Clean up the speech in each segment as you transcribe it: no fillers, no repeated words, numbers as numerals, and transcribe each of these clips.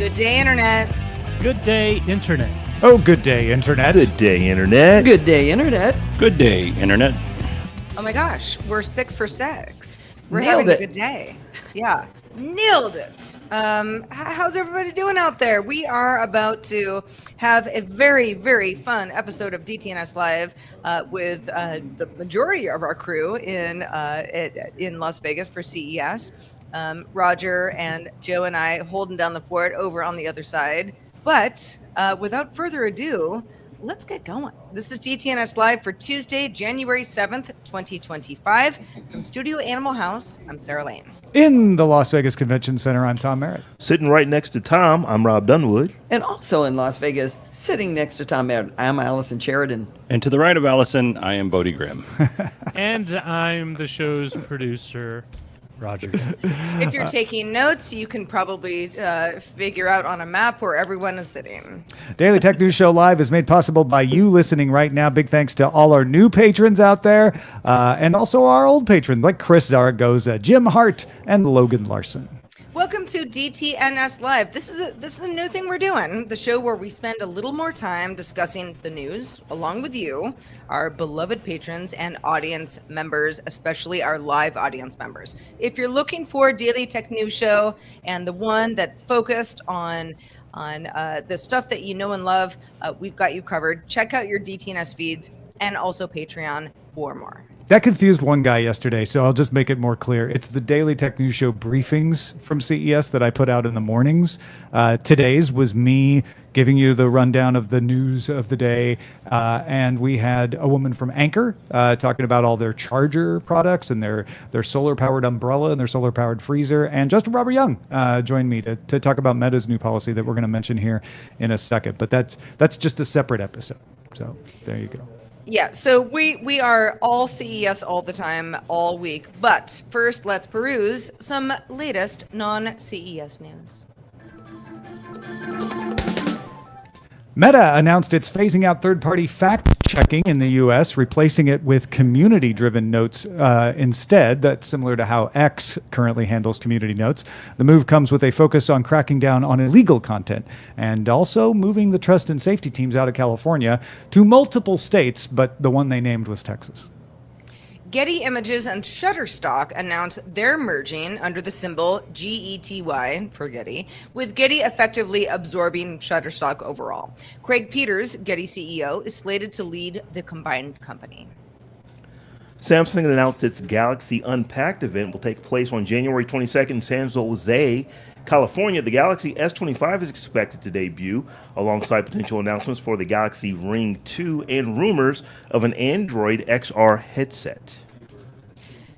Good day, Internet. Good day, Internet. Oh, good day, Internet. Good day, Internet. Good day, Internet. Good day, Internet. Oh my gosh, we're 6 for 6. We're Nailed having it. a good day. Yeah, nailed it. How's everybody doing out there? We are about to have a very, very fun episode of DTNS Live with the majority of our crew in Las Vegas for CES. Roger and Joe and I holding down the fort over on the other side. But without further ado, let's get going. This is DTNS Live for Tuesday, January 7th, 2025. From Studio Animal House, I'm Sarah Lane. In the Las Vegas Convention Center, I'm Tom Merritt. Sitting right next to Tom, I'm Robb Dunewood. And also in Las Vegas, sitting next to Tom, I'm Allison Sheridan. And to the right of Allison, I am Bodie Grimm. And I'm the show's producer, Roger. If you're taking notes, you can probably figure out on a map where everyone is sitting. Daily Tech News Show Live is made possible by you listening right now. Big thanks to all our new patrons out there, and also our old patrons like Chris Zaragoza, Jim Hart, and Logan Larson. Welcome to DTNS Live. This is a new thing we're doing, the show where we spend a little more time discussing the news along with you, our beloved patrons and audience members, especially our live audience members. If you're looking for a Daily Tech News Show and the one that's focused on the stuff that you know and love, we've got you covered. Check out your DTNS feeds and also Patreon for more. That confused one guy yesterday, so I'll just make it more clear. It's the Daily Tech News Show briefings from CES that I put out in the mornings. Today's was me giving you the rundown of the news of the day, and we had a woman from Anchor talking about all their charger products and their solar-powered umbrella and their solar-powered freezer, and Justin Robert Young joined me to talk about Meta's new policy that we're going to mention here in a second. But that's just a separate episode, so there you go. Yeah, so we are all CES all the time, all week. But first, let's peruse some latest non-CES news. Meta announced it's phasing out third-party fact-checking in the U.S., replacing it with community-driven notes instead. That's similar to how X currently handles community notes. The move comes with a focus on cracking down on illegal content and also moving the trust and safety teams out of California to multiple states, but the one they named was Texas. Getty Images and Shutterstock announced they're merging under the symbol GETY for Getty, with Getty effectively absorbing Shutterstock overall. Craig Peters, Getty CEO, is slated to lead the combined company. Samsung announced its Galaxy Unpacked event will take place on January 22nd in San Jose, California. The Galaxy S25 is expected to debut alongside potential announcements for the Galaxy Ring 2 and rumors of an Android XR headset.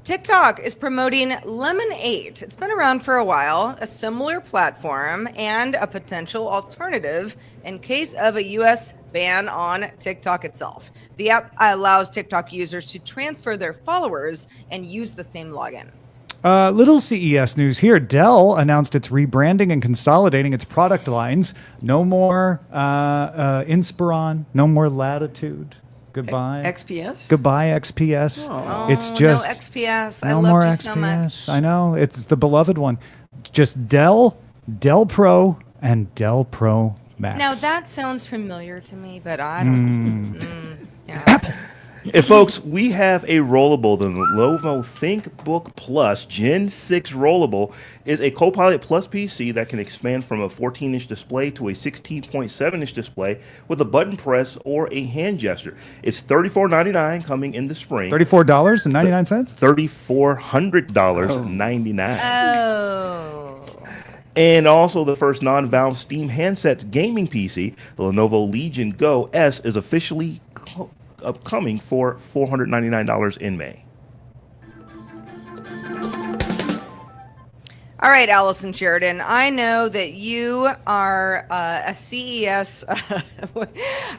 TikTok is promoting Lemon 8. It's been around for a while, a similar platform and a potential alternative in case of a U.S. ban on TikTok itself. The app allows TikTok users to transfer their followers and use the same login. Little CES news here. Dell announced it's rebranding and consolidating its product lines. No more Inspiron, no more Latitude. Goodbye. XPS? Goodbye, XPS. Oh. It's just no XPS. no I more loved you XPS. so much. I know. It's the beloved one. Just Dell, Dell Pro, and Dell Pro Max. Now that sounds familiar to me, but I don't. Yeah. Apple. And folks, we have a rollable. The Lenovo ThinkBook Plus Gen 6 rollable is a Copilot Plus PC that can expand from a 14-inch display to a 16.7-inch display with a button press or a hand gesture. It's $34.99 coming in the spring. $34.99? $3,400.99. Oh. And also the first non-Valve Steam handsets gaming PC, the Lenovo Legion Go S, is officially upcoming for $499 in May. All right, Allison Sheridan, I know that you are a CES.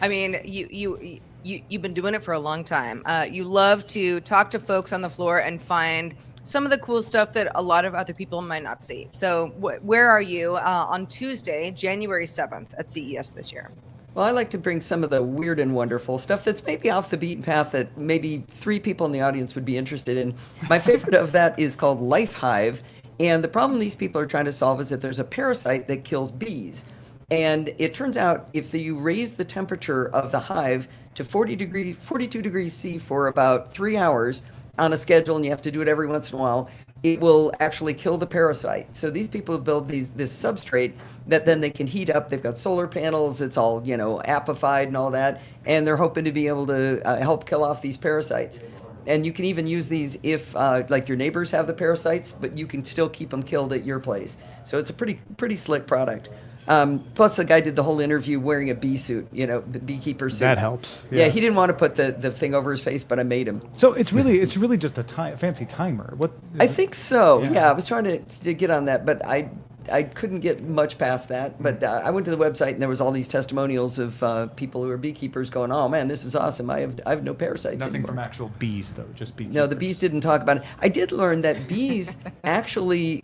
I mean, you've been doing it for a long time. You love to talk to folks on the floor and find some of the cool stuff that a lot of other people might not see. So where are you on Tuesday, January 7th at CES this year? Well, I like to bring some of the weird and wonderful stuff that's maybe off the beaten path that maybe 3 people in the audience would be interested in. My favorite of that is called Lifehive. And the problem these people are trying to solve is that there's a parasite that kills bees. And it turns out if you raise the temperature of the hive to 42 degrees C for about 3 hours on a schedule, and you have to do it every once in a while, it will actually kill the parasite. So these people build this substrate that then they can heat up. They've got solar panels. It's all, amplified and all that. And they're hoping to be able to help kill off these parasites. And you can even use these if, like, your neighbors have the parasites, but you can still keep them killed at your place. So it's a pretty slick product. Plus, the guy did the whole interview wearing a bee suit, the beekeeper suit. That helps. Yeah, he didn't want to put the thing over his face, but I made him. So it's really just a fancy timer. What? I think so. Yeah. Yeah, I was trying to get on that, but I couldn't get much past that. But I went to the website and there was all these testimonials of people who are beekeepers going, "Oh man, this is awesome! I have no parasites Nothing anymore." from actual bees though, just beekeepers. No, the bees didn't talk about it. I did learn that bees actually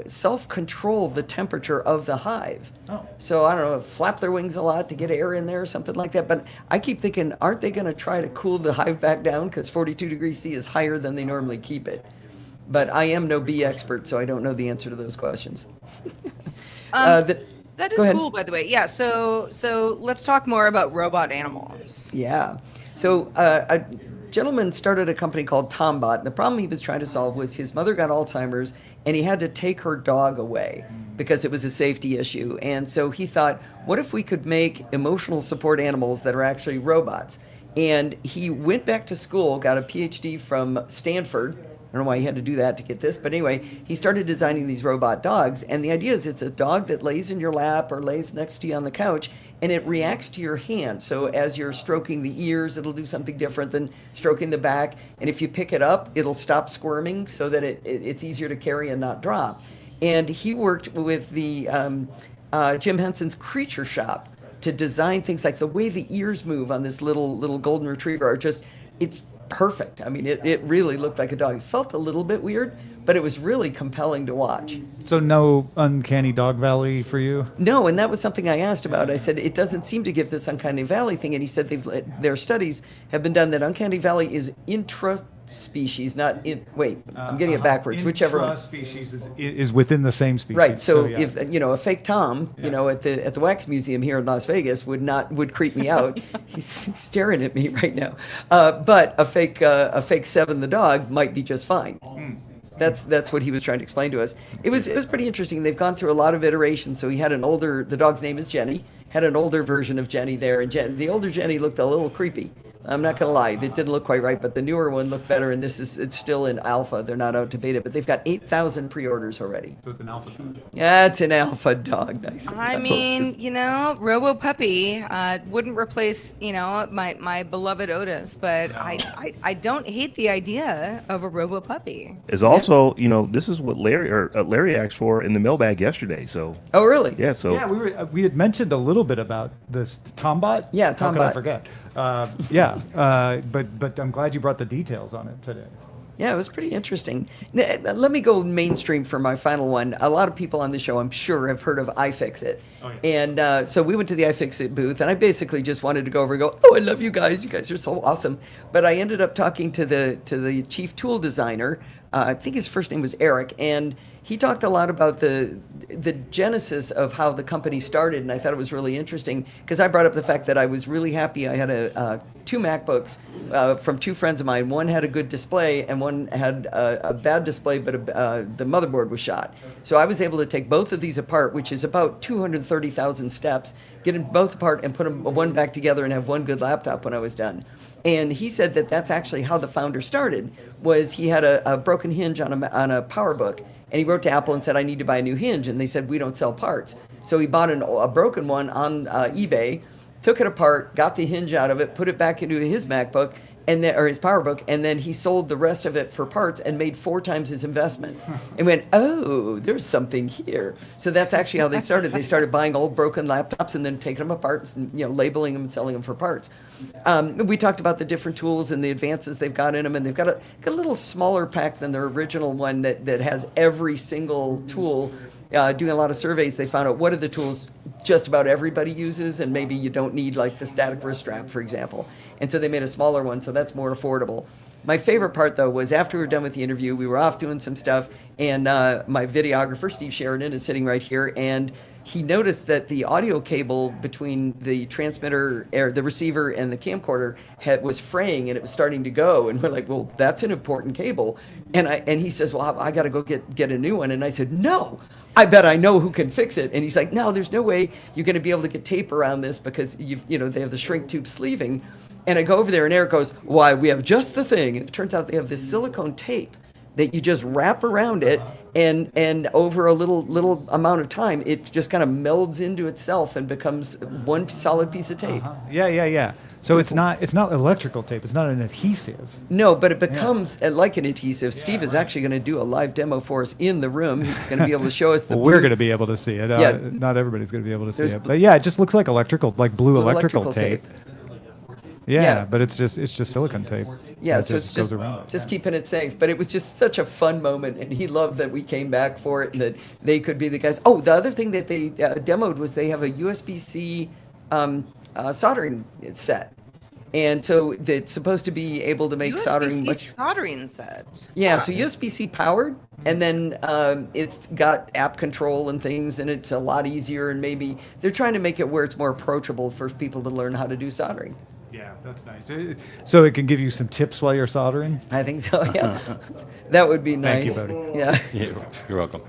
self-control the temperature of the hive. Oh. So I don't know, flap their wings a lot to get air in there or something like that. But I keep thinking, aren't they going to try to cool the hive back down? Because 42 degrees C is higher than they normally keep it. But I am no bee expert, so I don't know the answer to those questions. That is Go ahead. cool, by the way. Yeah. So let's talk more about robot animals. Yeah. So a gentleman started a company called Tombot. The problem he was trying to solve was his mother got Alzheimer's and he had to take her dog away because it was a safety issue. And so he thought, what if we could make emotional support animals that are actually robots? And he went back to school, got a PhD from Stanford. I don't know why he had to do that to get this, but anyway, he started designing these robot dogs. And the idea is it's a dog that lays in your lap or lays next to you on the couch, and it reacts to your hand. So as you're stroking the ears, it'll do something different than stroking the back. And if you pick it up, it'll stop squirming so that it's easier to carry and not drop. And he worked with the Jim Henson's Creature Shop to design things like the way the ears move on this little golden retriever are just, it's perfect. I mean, it really looked like a dog. It felt a little bit weird, but it was really compelling to watch. So no uncanny dog valley for you? No, and that was something I asked about. I said, it doesn't seem to give this uncanny valley thing. And he said their studies have been done that uncanny valley is intra-species, not in, wait, I'm getting it backwards, whichever one. Species is within the same species. Right. So yeah. if a fake Tom, at the Wax Museum here in Las Vegas would creep me out. He's staring at me right now. But a fake Seven the dog might be just fine. That's what he was trying to explain to us. It was pretty interesting. They've gone through a lot of iterations. So he had the dog's name is Jenny, had an older version of Jenny there, and the older Jenny looked a little creepy. I'm not going to lie, it didn't look quite right, but the newer one looked better, and it's still in alpha. They're not out to beta, but they've got 8,000 pre-orders already. So it's an alpha dog. Yeah, it's an alpha dog. Nice. I mean, Robo Puppy wouldn't replace, my beloved Otis, but I don't hate the idea of a Robo Puppy. Is also, this is what Larry asked for in the mailbag yesterday. So. Oh, really? Yeah. So. Yeah, we had mentioned a little bit about this Tombot. Yeah, How could I Tombot. forget? But I'm glad you brought the details on it today. Yeah, it was pretty interesting. Let me go mainstream for my final one. A lot of people on the show, I'm sure, have heard of iFixit. Oh, yeah. And so we went to the iFixit booth, and I basically just wanted to go over and go, "Oh, I love you guys. You guys are so awesome." But I ended up talking to the chief tool designer. I think his first name was Eric, and he talked a lot about the genesis of how the company started, and I thought it was really interesting because I brought up the fact that I was really happy. I had two MacBooks from two friends of mine. One had a good display, and one had a bad display, but the motherboard was shot. So I was able to take both of these apart, which is about 230,000 steps, get them both apart and put them one back together and have one good laptop when I was done. And he said that that's actually how the founder started. Was he had a broken hinge on a PowerBook. And he wrote to Apple and said, "I need to buy a new hinge." And they said, "We don't sell parts." So he bought a broken one on eBay, took it apart, got the hinge out of it, put it back into his MacBook, or his PowerBook, and then he sold the rest of it for parts and made 4 times his investment. And went, "Oh, there's something here." So that's actually how they started. They started buying old broken laptops and then taking them apart, and labeling them and selling them for parts. We talked about the different tools and the advances they've got in them, and they've got a little smaller pack than their original one that has every single tool. Doing a lot of surveys, they found out what are the tools just about everybody uses, and maybe you don't need like the static wrist strap, for example. And so they made a smaller one, so that's more affordable. My favorite part, though, was after we were done with the interview, we were off doing some stuff, and my videographer, Steve Sheridan, is sitting right here, and he noticed that the audio cable between the transmitter, or the receiver, and the camcorder was fraying, and it was starting to go. And we're like, well, that's an important cable. And he says, well, I got to go get a new one. And I said, no, I bet I know who can fix it. And he's like, no, there's no way you're going to be able to get tape around this because they have the shrink tube sleeving. And I go over there, and Eric goes, why, we have just the thing. And it turns out they have this silicone tape that you just wrap around it, and over a little amount of time, it just kind of melds into itself and becomes one solid piece of tape. Yeah. So it's not electrical tape. It's not an adhesive. No, but it becomes like an adhesive. Steve is actually going to do a live demo for us in the room. He's going to be able to show us the. Well, we're going to be able to see it. Yeah. Not everybody's going to be able to see it. But yeah, it just looks like blue electrical tape. Yeah, but it's just silicone tape. Yeah, That so it's goes around it. just keeping it safe. But it was just such a fun moment, and he loved that we came back for it and that they could be the guys. Oh, the other thing that they demoed was they have a USB-C soldering set. And so it's supposed to be able to make soldering much... soldering set. Yeah, so USB-C powered, and then it's got app control and things, and it's a lot easier, and maybe they're trying to make it where it's more approachable for people to learn how to do soldering. Yeah, that's nice. So it can give you some tips while you're soldering? I think so, yeah. That would be nice. Thank you, Bodie. Yeah. Yeah, you're welcome.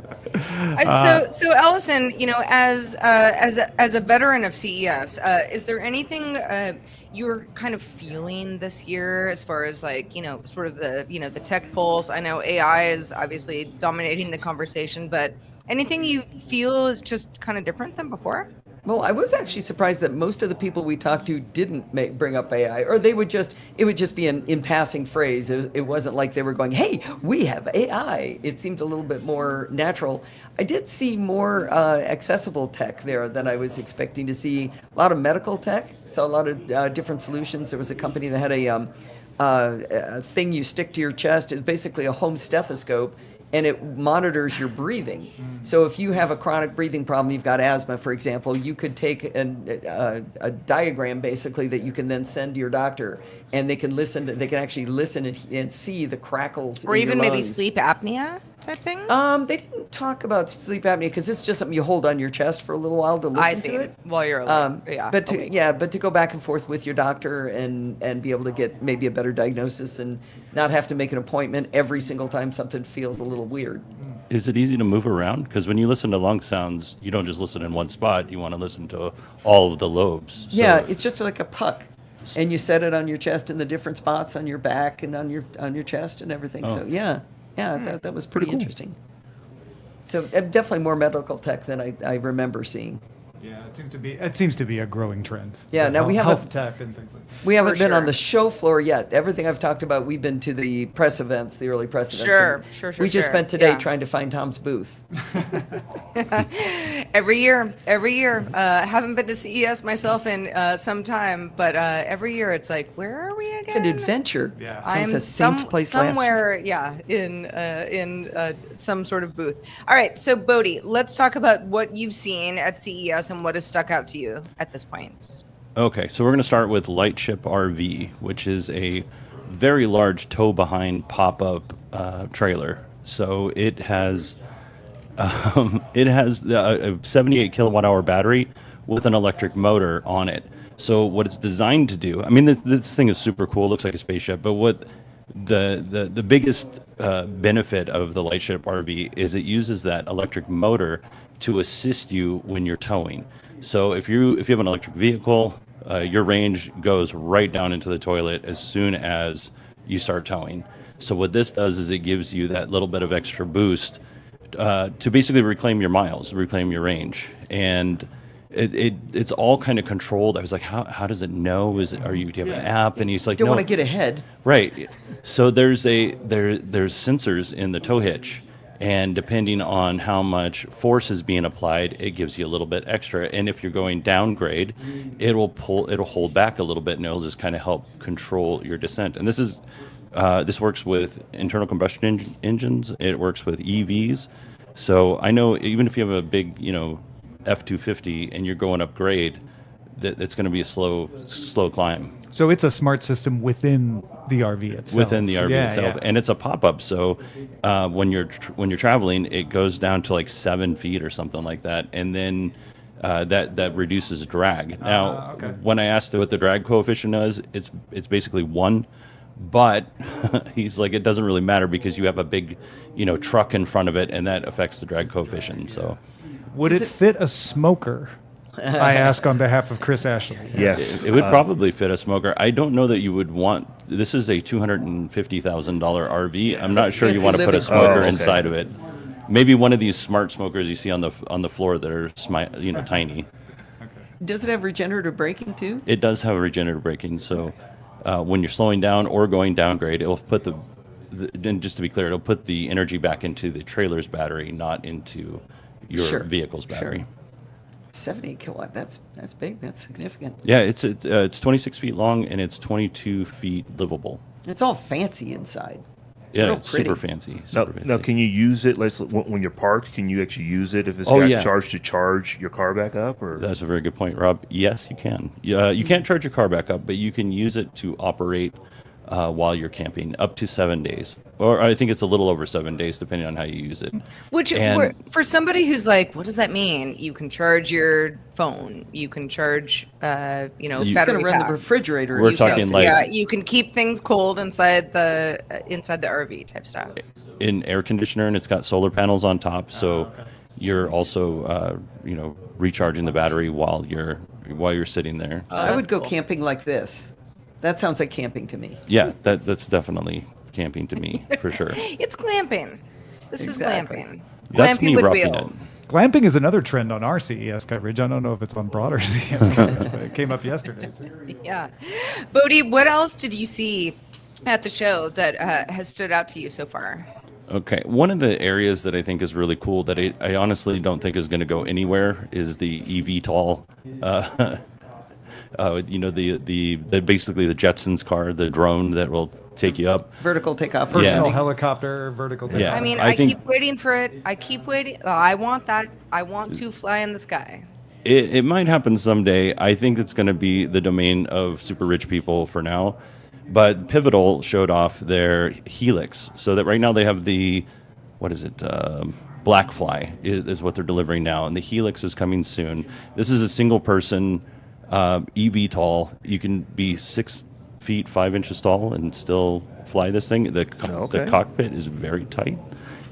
So Allison, as a veteran of CES, is there anything you're kind of feeling this year as far as sort of the tech pulse? I know AI is obviously dominating the conversation, but anything you feel is just kind of different than before? Well, I was actually surprised that most of the people we talked to didn't bring up AI, or it would just be an in passing phrase. It wasn't like they were going, "Hey, we have AI." It seemed a little bit more natural. I did see more accessible tech there than I was expecting to see. A lot of medical tech, saw a lot of different solutions. There was a company that had a thing you stick to your chest. It's basically a home stethoscope, and it monitors your breathing. So if you have a chronic breathing problem, you've got asthma, for example, you could take a diagram basically that you can then send to your doctor, and they can actually listen and see the crackles or in even your maybe lungs. sleep apnea type thing. They didn't talk about sleep apnea because it's just something you hold on your chest for a little while to listen I see. to it. While you're alone. But to go back and forth with your doctor and be able to get maybe a better diagnosis and not have to make an appointment every single time something feels a little weird. Is it easy to move around? Because when you listen to lung sounds, you don't just listen in one spot. You want to listen to all of the lobes. So Yeah, it's just like a puck, and you set it on your chest in the different spots on your back and on your chest and everything. Oh. So yeah, I thought that was pretty interesting. So definitely more medical tech than I remember seeing. Yeah, it seems to be a growing trend. Yeah, with now we health haven't- tech and things like that. We haven't For been on sure. the show floor yet. Everything I've talked about, we've been to the press events, the early press events. Sure, and sure, We just sure. spent today Yeah. trying to find Tom's booth. Every year. Haven't been to CES myself in some time, but every year it's like, where are we again? It's an adventure. Yeah. Tom I'm says, same place last year. somewhere, in some sort of booth. All right, so Bodie, let's talk about what you've seen at CES and what has stuck out to you at this point. Okay, so we're going to start with Lightship RV, which is a very large tow-behind pop-up trailer. So it has a 78 kilowatt-hour battery with an electric motor on it. So what it's designed to do, I mean, this thing is super cool. It looks like a spaceship, but what the biggest benefit of the Lightship RV is it uses that electric motor to assist you when you're towing. So if you have an electric vehicle, your range goes right down into the toilet as soon as you start towing. So what this does is it gives you that little bit of extra boost to basically reclaim your miles, reclaim your range, and it's all kind of controlled. I was like, how does it know? Do you have an app? And he's like, Don't no. want to get ahead. Right. So there's sensors in the tow hitch, and depending on how much force is being applied, it gives you a little bit extra. And if you're going downgrade, it'll hold back a little bit, and it'll just kind of help control your descent. And this works with internal combustion engines. It works with EVs. So I know even if you have a big, F-250 and you're going up grade, it's going to be a slow climb. So it's a smart system within the RV itself. Within the RV Yeah, itself, yeah. and it's a pop-up. So when you're traveling, it goes down to like 7 feet or something like that, and then that reduces drag. Now, okay. when I asked what the drag coefficient is, it's basically 1. But he's like, it doesn't really matter because you have a big, truck in front of it, and that affects the drag coefficient. So Would it fit a smoker? I ask on behalf of Chris Ashley. Yes. it would probably fit a smoker. I don't know that you would want. This is a $250,000 RV. I'm not sure you fancy want to put a living smoker quarters. inside of it. Maybe one of these smart smokers you see on the floor that are tiny. Does it have regenerative braking too? It does have regenerative braking, so when you're slowing down or going downgrade, it'll put and just to be clear, it'll put the energy back into the trailer's battery, not into your Sure, vehicle's battery. sure. 78 kilowatt. That's big. That's significant. Yeah, it's 26 feet long and it's 22 feet livable. It's all fancy inside. Yeah, real it's pretty. super fancy. Now, Super fancy. now, can you use it when you're parked? Can you actually use it if it's Oh, got yeah. charged to charge your car back up? Or That's a very good point, Rob. Yes, you can. You can't charge your car back up, but you can use it to operate while you're camping up to 7 days. Or I think it's a little over 7 days, depending on how you use it. Which, And- for somebody who's like, what does that mean? You can charge your phone. You can charge, It's battery going to run the packs. refrigerator. We're and stuff. talking like- Yeah, you can keep things cold inside the RV type stuff. In air conditioner, and it's got solar panels on top, so you're also recharging the battery while you're sitting there. I would that's go cool. camping like this. That sounds like camping to me. Yeah, that's definitely camping to me for sure. It's glamping. This Exactly. is glamping. That's Glamping me with roughing it. wheels. Glamping is another trend on our CES coverage. I don't know if it's on broader CES coverage, but it came up yesterday. Yeah. Bodie, what else did you see at the show that has stood out to you so far? Okay, one of the areas that I think is really cool that I honestly don't think is going to go anywhere is the EVTOL. The basically the Jetsons car, the drone that will take you up. Vertical takeoff. Personal Yeah. helicopter, vertical. Yeah. I mean, I I think- keep waiting for it. I keep waiting. I want that. I want to fly in the sky. It might happen someday. I think it's going to be the domain of super rich people for now. But Pivotal showed off their Helix, so that right now they have the, Blackfly is what they're delivering now, and the Helix is coming soon. This is a single person EVTOL. You can be 6 feet 5 inches tall and still fly this thing. The Okay. cockpit is very tight.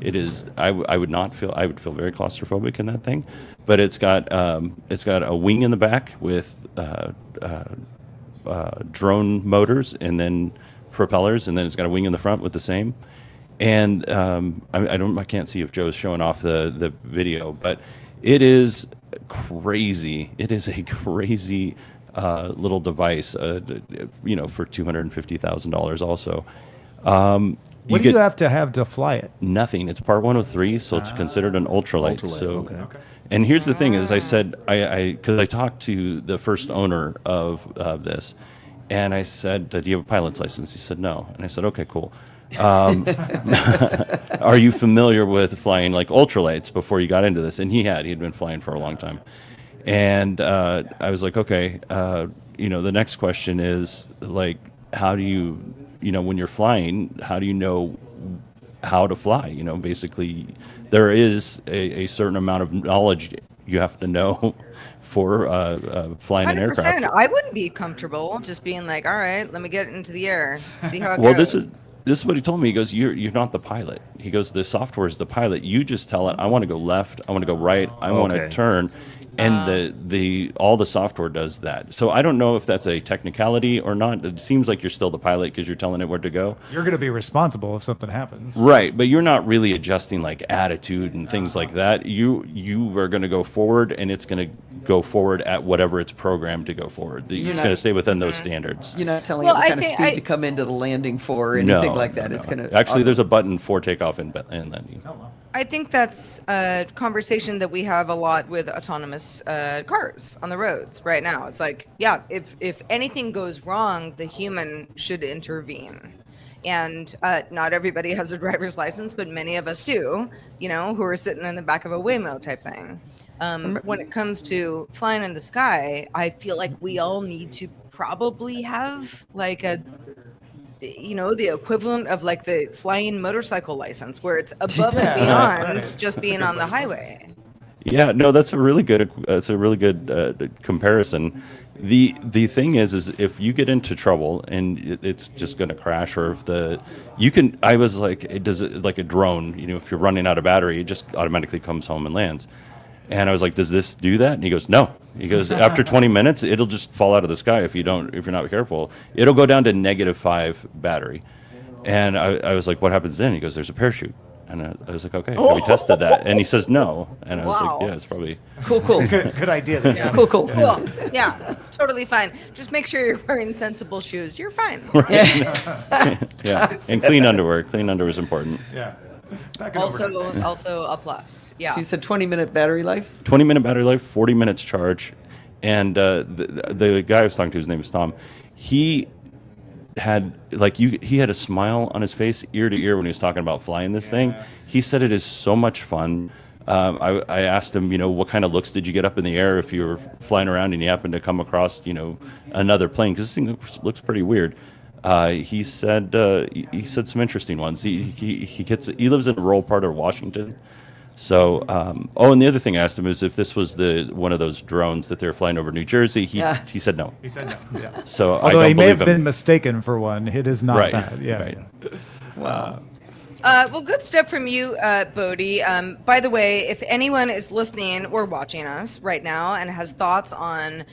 It is. I would feel very claustrophobic in that thing, but it's got a wing in the back with drone motors and then propellers, and then it's got a wing in the front with the same. And I can't see if Joe's showing off the video, but it is crazy. It is a crazy little device, for $250,000 also. What do you have to fly it? Nothing. It's Part 103, so it's considered an ultralight. Ultralight, So, okay. and here's the thing: is I said because I talked to the first owner of this, and I said, "Do you have a pilot's license?" He said, "No," and I said, "Okay, cool." Are you familiar with flying like ultralights before you got into this? And he'd been flying for a long time. And I was like, okay, the next question is like, how do you, when you're flying, how do you know how to fly? Basically there is a certain amount of knowledge you have to know for flying an 100%. aircraft. I wouldn't be comfortable just being like, all right, let me get into the air, see how it Well, goes. this is what he told me. He goes, you're not the pilot. He goes, the software is the pilot. You just tell it, I want to go left, I want to go right, I want to Okay. turn, and all the software does that. So I don't know if that's a technicality or not. It seems like you're still the pilot because you're telling it where to go. You're going to be responsible if something happens. Right, but you're not really adjusting like attitude and things like that. You are going to go forward, and it's going to go forward at whatever it's programmed to go forward. It's not- going to stay within those standards. You're not telling Well, it what I kind of think speed I- to come into the landing for or anything like that. no, It's no. going to Actually, there's a button for takeoff and landing. I think that's a conversation that we have a lot with autonomous cars on the roads right now. It's like, yeah, if anything goes wrong, the human should intervene. And not everybody has a driver's license, but many of us do, who are sitting in the back of a Waymo type thing. When it comes to flying in the sky, I feel like we all need to probably have like the equivalent of like the flying motorcycle license, where it's above and beyond just being on the highway. Yeah, no, that's a really good comparison. The thing is if you get into trouble and it's just going to crash, or if I was like, it does it like a drone, if you're running out of battery, it just automatically comes home and lands. And I was like, does this do that? And he goes, no. He goes, after 20 minutes, it'll just fall out of the sky if you're not careful. It'll go down to -5 battery. And I was like, what happens then? He goes, there's a parachute. And I was like, okay, have we tested that? And he says no. And I was like, yeah, it's probably Cool. Good idea. Then. Cool. Cool. Yeah, totally fine. Just make sure you're wearing sensible shoes. You're fine. yeah. And clean underwear. Clean underwear is important. Yeah. Also a plus. Yeah. So you said 20-minute battery life? 20-minute battery life, 40 minutes charge. And the guy I was talking to, his name was Tom, he had he had a smile on his face ear to ear when he was talking about flying this thing. He said it is so much fun. I asked him, what kind of looks did you get up in the air if you were flying around and you happened to come across, another plane? Because this thing looks pretty weird. He said some interesting ones. He lives in a rural part of Washington. So, and the other thing I asked him is if this was one of those drones that they're flying over New Jersey. He said no. He said no. Yeah. So although I don't he may believe have him. been mistaken for one, it is not Right. that. Yeah. Right. Wow. Well, good stuff from you, Bodie. By the way, if anyone is listening or watching us right now and has thoughts on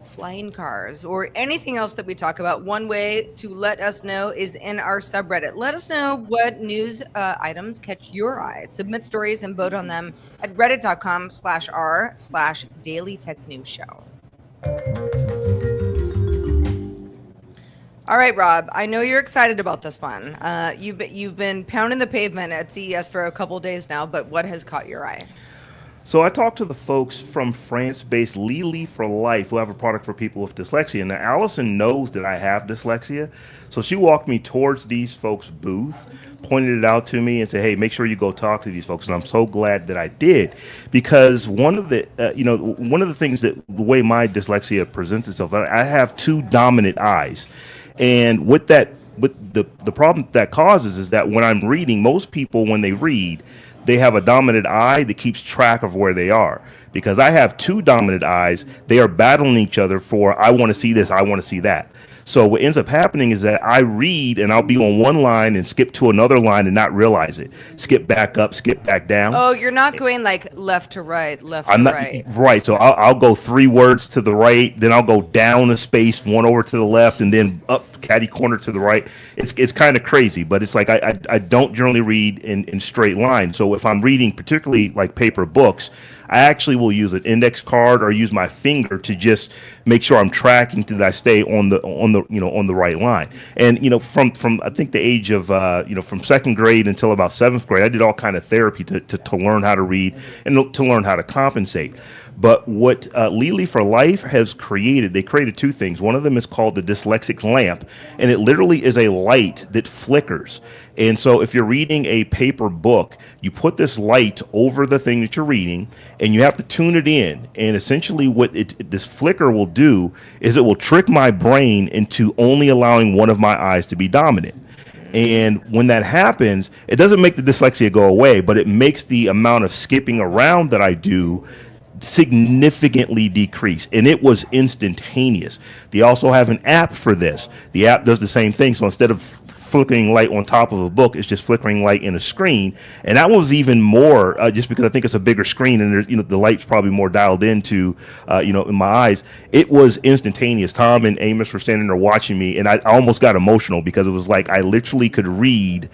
flying cars or anything else that we talk about, one way to let us know is in our subreddit. Let us know what news items catch your eye. Submit stories and vote on them at reddit.com/r/dailytechnewsshow. All right, Rob, I know you're excited about this one. You've been pounding the pavement at CES for a couple days now, but what has caught your eye? So I talked to the folks from France-based Lily for Life, who have a product for people with dyslexia. Now, Allison knows that I have dyslexia, so she walked me towards these folks' booth, pointed it out to me, and said, "Hey, make sure you go talk to these folks." And I'm so glad that I did, because one of the things that the way my dyslexia presents itself, I have two dominant eyes. And with the problem that causes is that when I'm reading, most people, when they read, they have a dominant eye that keeps track of where they are. Because I have two dominant eyes, they are battling each other for, I want to see this, I want to see that. So what ends up happening is that I read and I'll be on one line and skip to another line and not realize it. Skip back up, skip back down. Oh, you're not going like left to right, right. Right. So I'll go 3 words to the right, then I'll go down a space, 1 over to the left, and then up catty corner to the right. It's kind of crazy, but it's like I don't generally read in straight lines. So if I'm reading particularly like paper books, I actually will use an index card or use my finger to just make sure I'm tracking so that I stay on the right line. And from I think the age of from 2nd grade until about 7th grade, I did all kind of therapy to learn how to read and to learn how to compensate. But what Lily for Life has created, they created 2 things. One of them is called the dyslexic lamp, and it literally is a light that flickers. And so if you're reading a paper book, you put this light over the thing that you're reading, and you have to tune it in. And essentially what this flicker will do is it will trick my brain into only allowing one of my eyes to be dominant. And when that happens, it doesn't make the dyslexia go away, but it makes the amount of skipping around that I do significantly decrease, and it was instantaneous. They also have an app for this. The app does the same thing, so instead of flickering light on top of a book, it's just flickering light in a screen. And that was even more just because I think it's a bigger screen and there's the light's probably more dialed into in my eyes. It was instantaneous. Tom and Amos were standing there watching me, and I almost got emotional because it was like I literally could read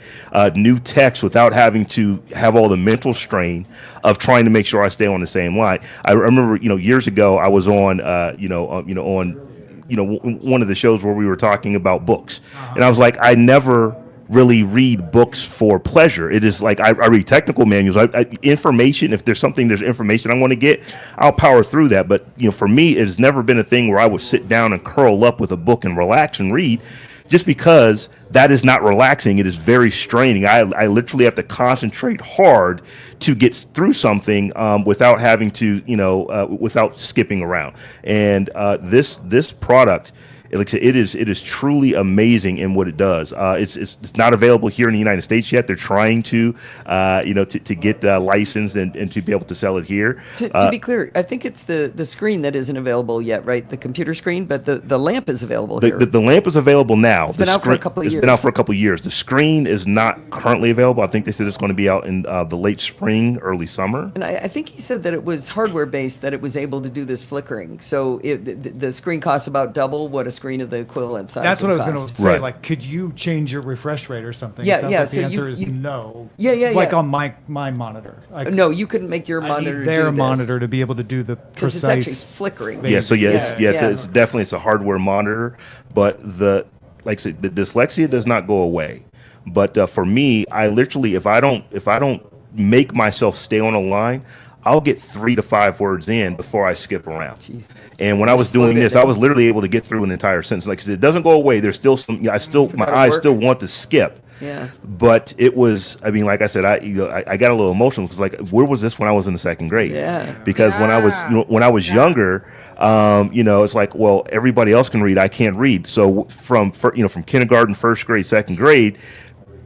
new text without having to have all the mental strain of trying to make sure I stay on the same line. I remember years ago I was on one of the shows where we were talking about books, and I was like, I never really read books for pleasure. It is like I read technical manuals, information. If there's information I want to get, I'll power through that. But for me, it has never been a thing where I would sit down and curl up with a book and relax and read. just because that is not relaxing. It is very straining. I literally have to concentrate hard to get through something without having to, without skipping around. And this product, it is truly amazing in what it does. It's not available here in the United States yet. They're trying to, to get licensed and to be able to sell it here. To be clear, I think it's the screen that isn't available yet, right? The computer screen, but the lamp is available here. The lamp is available now. It's been out for a couple of years. It's been out for a couple of years. The screen is not currently available. I think they said it's going to be out in the late spring, early summer. And I think he said that it was hardware based, that it was able to do this flickering. So the screen costs about double what a screen of the equivalent size. That's what I was would going cost. to say. Right. Like, could you change your refresh rate or something? Yeah, It sounds yeah, like so the answer is you- no. Yeah. Like on my monitor. No, you couldn't make your I monitor need do their this. monitor to be able to do the Because it's actually precise. flickering. Yeah, so Yeah. it's definitely it's a hardware monitor, but like I said, the dyslexia does not go away. But for me, I literally if I don't make myself stay on a line, I'll get 3 to 5 words in before I skip around. Jeez. And when I was Slow doing it this, down. I was literally able to get through an entire sentence. Like I said, it doesn't go away. There's still some. My gotta eyes work. still want to skip. Yeah. But it was. I mean, like I said, I got a little emotional because like, where was this when I was in the second grade? Yeah. Because when I was younger, it's like, well, everybody else can read. I can't read. So from kindergarten, first grade, second grade,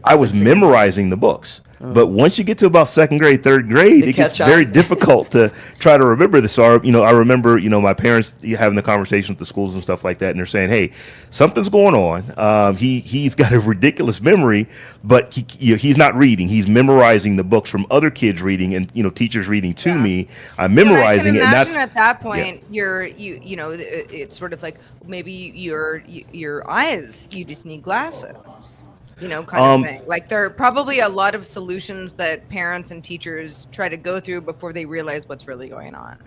I was memorizing the books. But once you get to about second grade, third grade, They it gets catch very on. difficult to try to remember this. So, I remember, my parents having the conversation with the schools and stuff like that, and they're saying, "Hey, something's going on. He's got a ridiculous memory, but he's not reading. He's memorizing the books from other kids reading, and teachers reading to me. I'm memorizing it, and I can that's imagine at that point, it's sort of like maybe your eyes. You just need glasses. Kind of thing. Like there are probably a lot of solutions that parents and teachers try to go through before they realize what's really going on.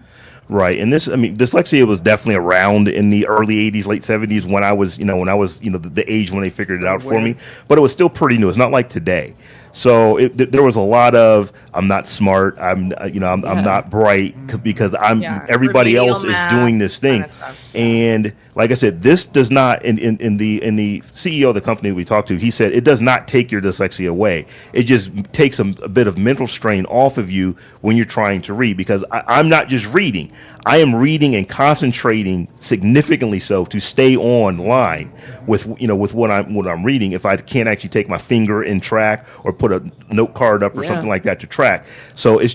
Right, and dyslexia was definitely around in the early '80s, late '70s when I was, the age when they figured it out for me. But it was still pretty new. It's not like today. So there was a lot of I'm not smart. I'm not bright because everybody remedial else is math, doing this thing. kind of stuff. And like I said, this does not. In the CEO of the company that we talked to, he said it does not take your dyslexia away. It just takes a bit of mental strain off of you when you're trying to read. Because I'm not just reading; I am reading and concentrating significantly so to stay on line with what I'm reading. If I can't actually take my finger and track or put a note card up or Yeah. something like that to track, so it's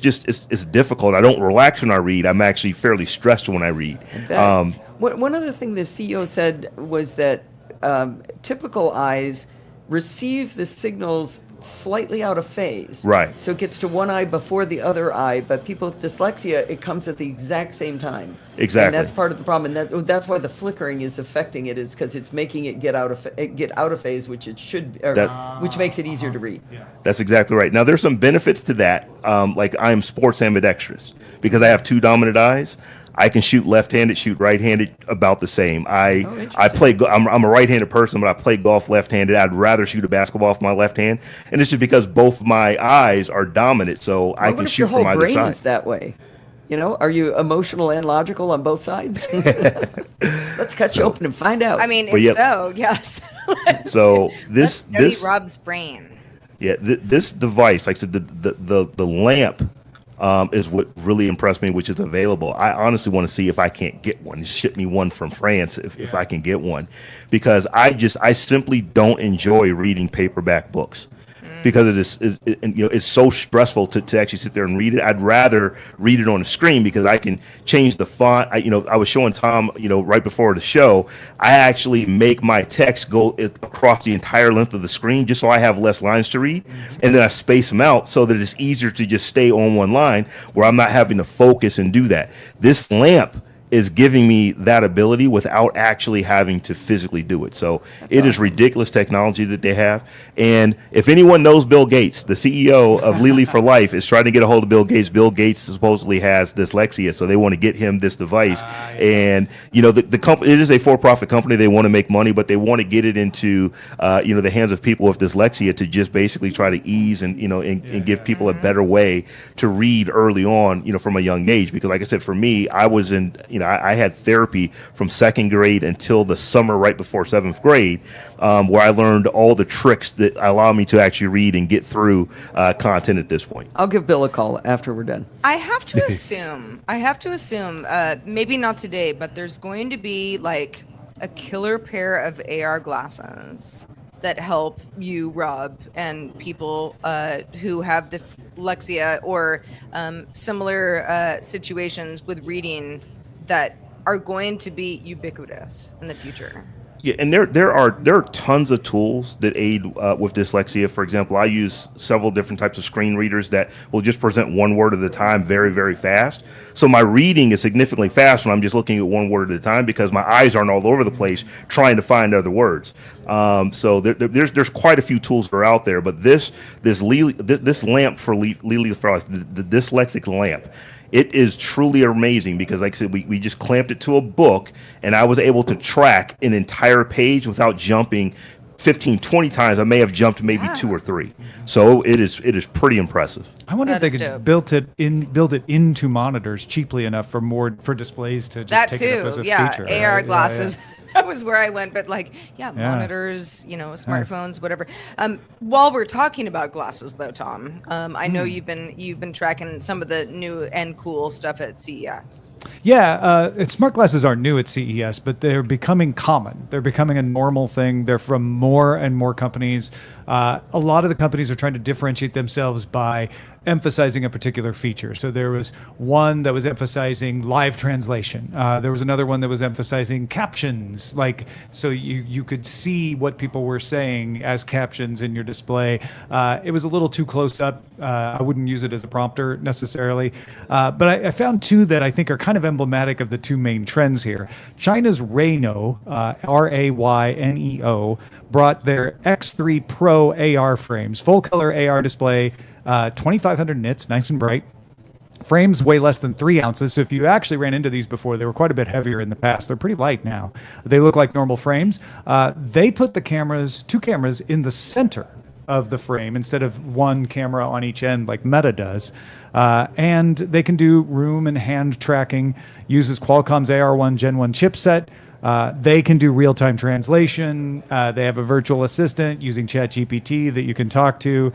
difficult. I don't relax when I read. I'm actually fairly stressed when I read. One other thing the CEO said was that typical eyes receive the signals slightly out of phase. Right. So it gets to one eye before the other eye, but people with dyslexia, it comes at the exact same time. Exactly. And that's part of the problem, and that's why the flickering is affecting it, is because it's making it get out of phase, which it should, which makes it easier to read. That's exactly right. Now, there's some benefits to that. Like I am sports ambidextrous because I have 2 dominant eyes. I can shoot left-handed, shoot right-handed, about the same. I play. I'm a right-handed person, but I play golf left-handed. I'd rather shoot a basketball with my left hand, and it's just because both my eyes are dominant, so I can shoot from either Your whole brain side. is that way. Are you emotional and logical on both sides? Let's cut you open and find out. I mean, But if yep. so, yes. So Let's study Rob's brain. this device, like I said, the lamp. Is what really impressed me, which is available. I honestly want to see if I can't get one. Just ship me one from France if I can get one, because I simply don't enjoy reading paperback books. Because it's so stressful to actually sit there and read it. I'd rather read it on the screen because I can change the font. I was showing Tom, right before the show, I actually make my text go across the entire length of the screen just so I have less lines to read, and then I space them out so that it's easier to just stay on one line where I'm not having to focus and do that. This lamp is giving me that ability without actually having to physically do it. So it is ridiculous technology that they have. And if anyone knows Bill Gates, the CEO of Lily for Life is trying to get a hold of Bill Gates. Bill Gates supposedly has dyslexia, so they want to get him this device. And the company, it is a for-profit company. They want to make money, but they want to get it into the hands of people with dyslexia to just basically try to ease and and give people a better way to read early on, from a young age. Because like I said, for me, I was in I had therapy from second grade until the summer right before seventh grade, where I learned all the tricks that allow me to actually read and get through content at this point. I'll give Bill a call after we're done. I have to assume, maybe not today, but there's going to be like a killer pair of AR glasses that help you, Rob, and people who have dyslexia or similar situations with reading that are going to be ubiquitous in the future. Yeah, and there are tons of tools that aid with dyslexia. For example, I use several different types of screen readers that will just present one word at a time very, very fast. So my reading is significantly fast when I'm just looking at one word at a time because my eyes aren't all over the place trying to find other words. So there's quite a few tools that are out there, but this lamp for Lily Frost, the dyslexic lamp, it is truly amazing because, like I said, we just clamped it to a book, and I was able to track an entire page without jumping 15, 20 times. I may have jumped maybe 2 or 3. So it is pretty impressive. I wonder That if they is could dope. build it into monitors cheaply enough for displays to just That take it up as too, a yeah. feature. AR right? glasses. That was where I went, but like, monitors, smartphones, whatever. While we're talking about glasses, though, Tom, I know you've been tracking some of the new and cool stuff at CES. Yeah, smart glasses aren't new at CES, but they're becoming common. They're becoming a normal thing. They're from more and more companies. A lot of the companies are trying to differentiate themselves by emphasizing a particular feature. So there was one that was emphasizing live translation. There was another one that was emphasizing captions, like so you could see what people were saying as captions in your display. It was a little too close up. I wouldn't use it as a prompter necessarily. But I found two that I think are kind of emblematic of the two main trends here. China's Rayno, Rayneo, brought their X3 Pro AR frames, full color AR display, 2,500 nits, nice and bright. Frames weigh less than 3 ounces, so if you actually ran into these before, they were quite a bit heavier in the past. They're pretty light now. They look like normal frames. They put two cameras in the center of the frame instead of one camera on each end like Meta does. And they can do room and hand tracking, uses Qualcomm's AR1 Gen 1 chipset. They can do real-time translation. They have a virtual assistant using ChatGPT that you can talk to.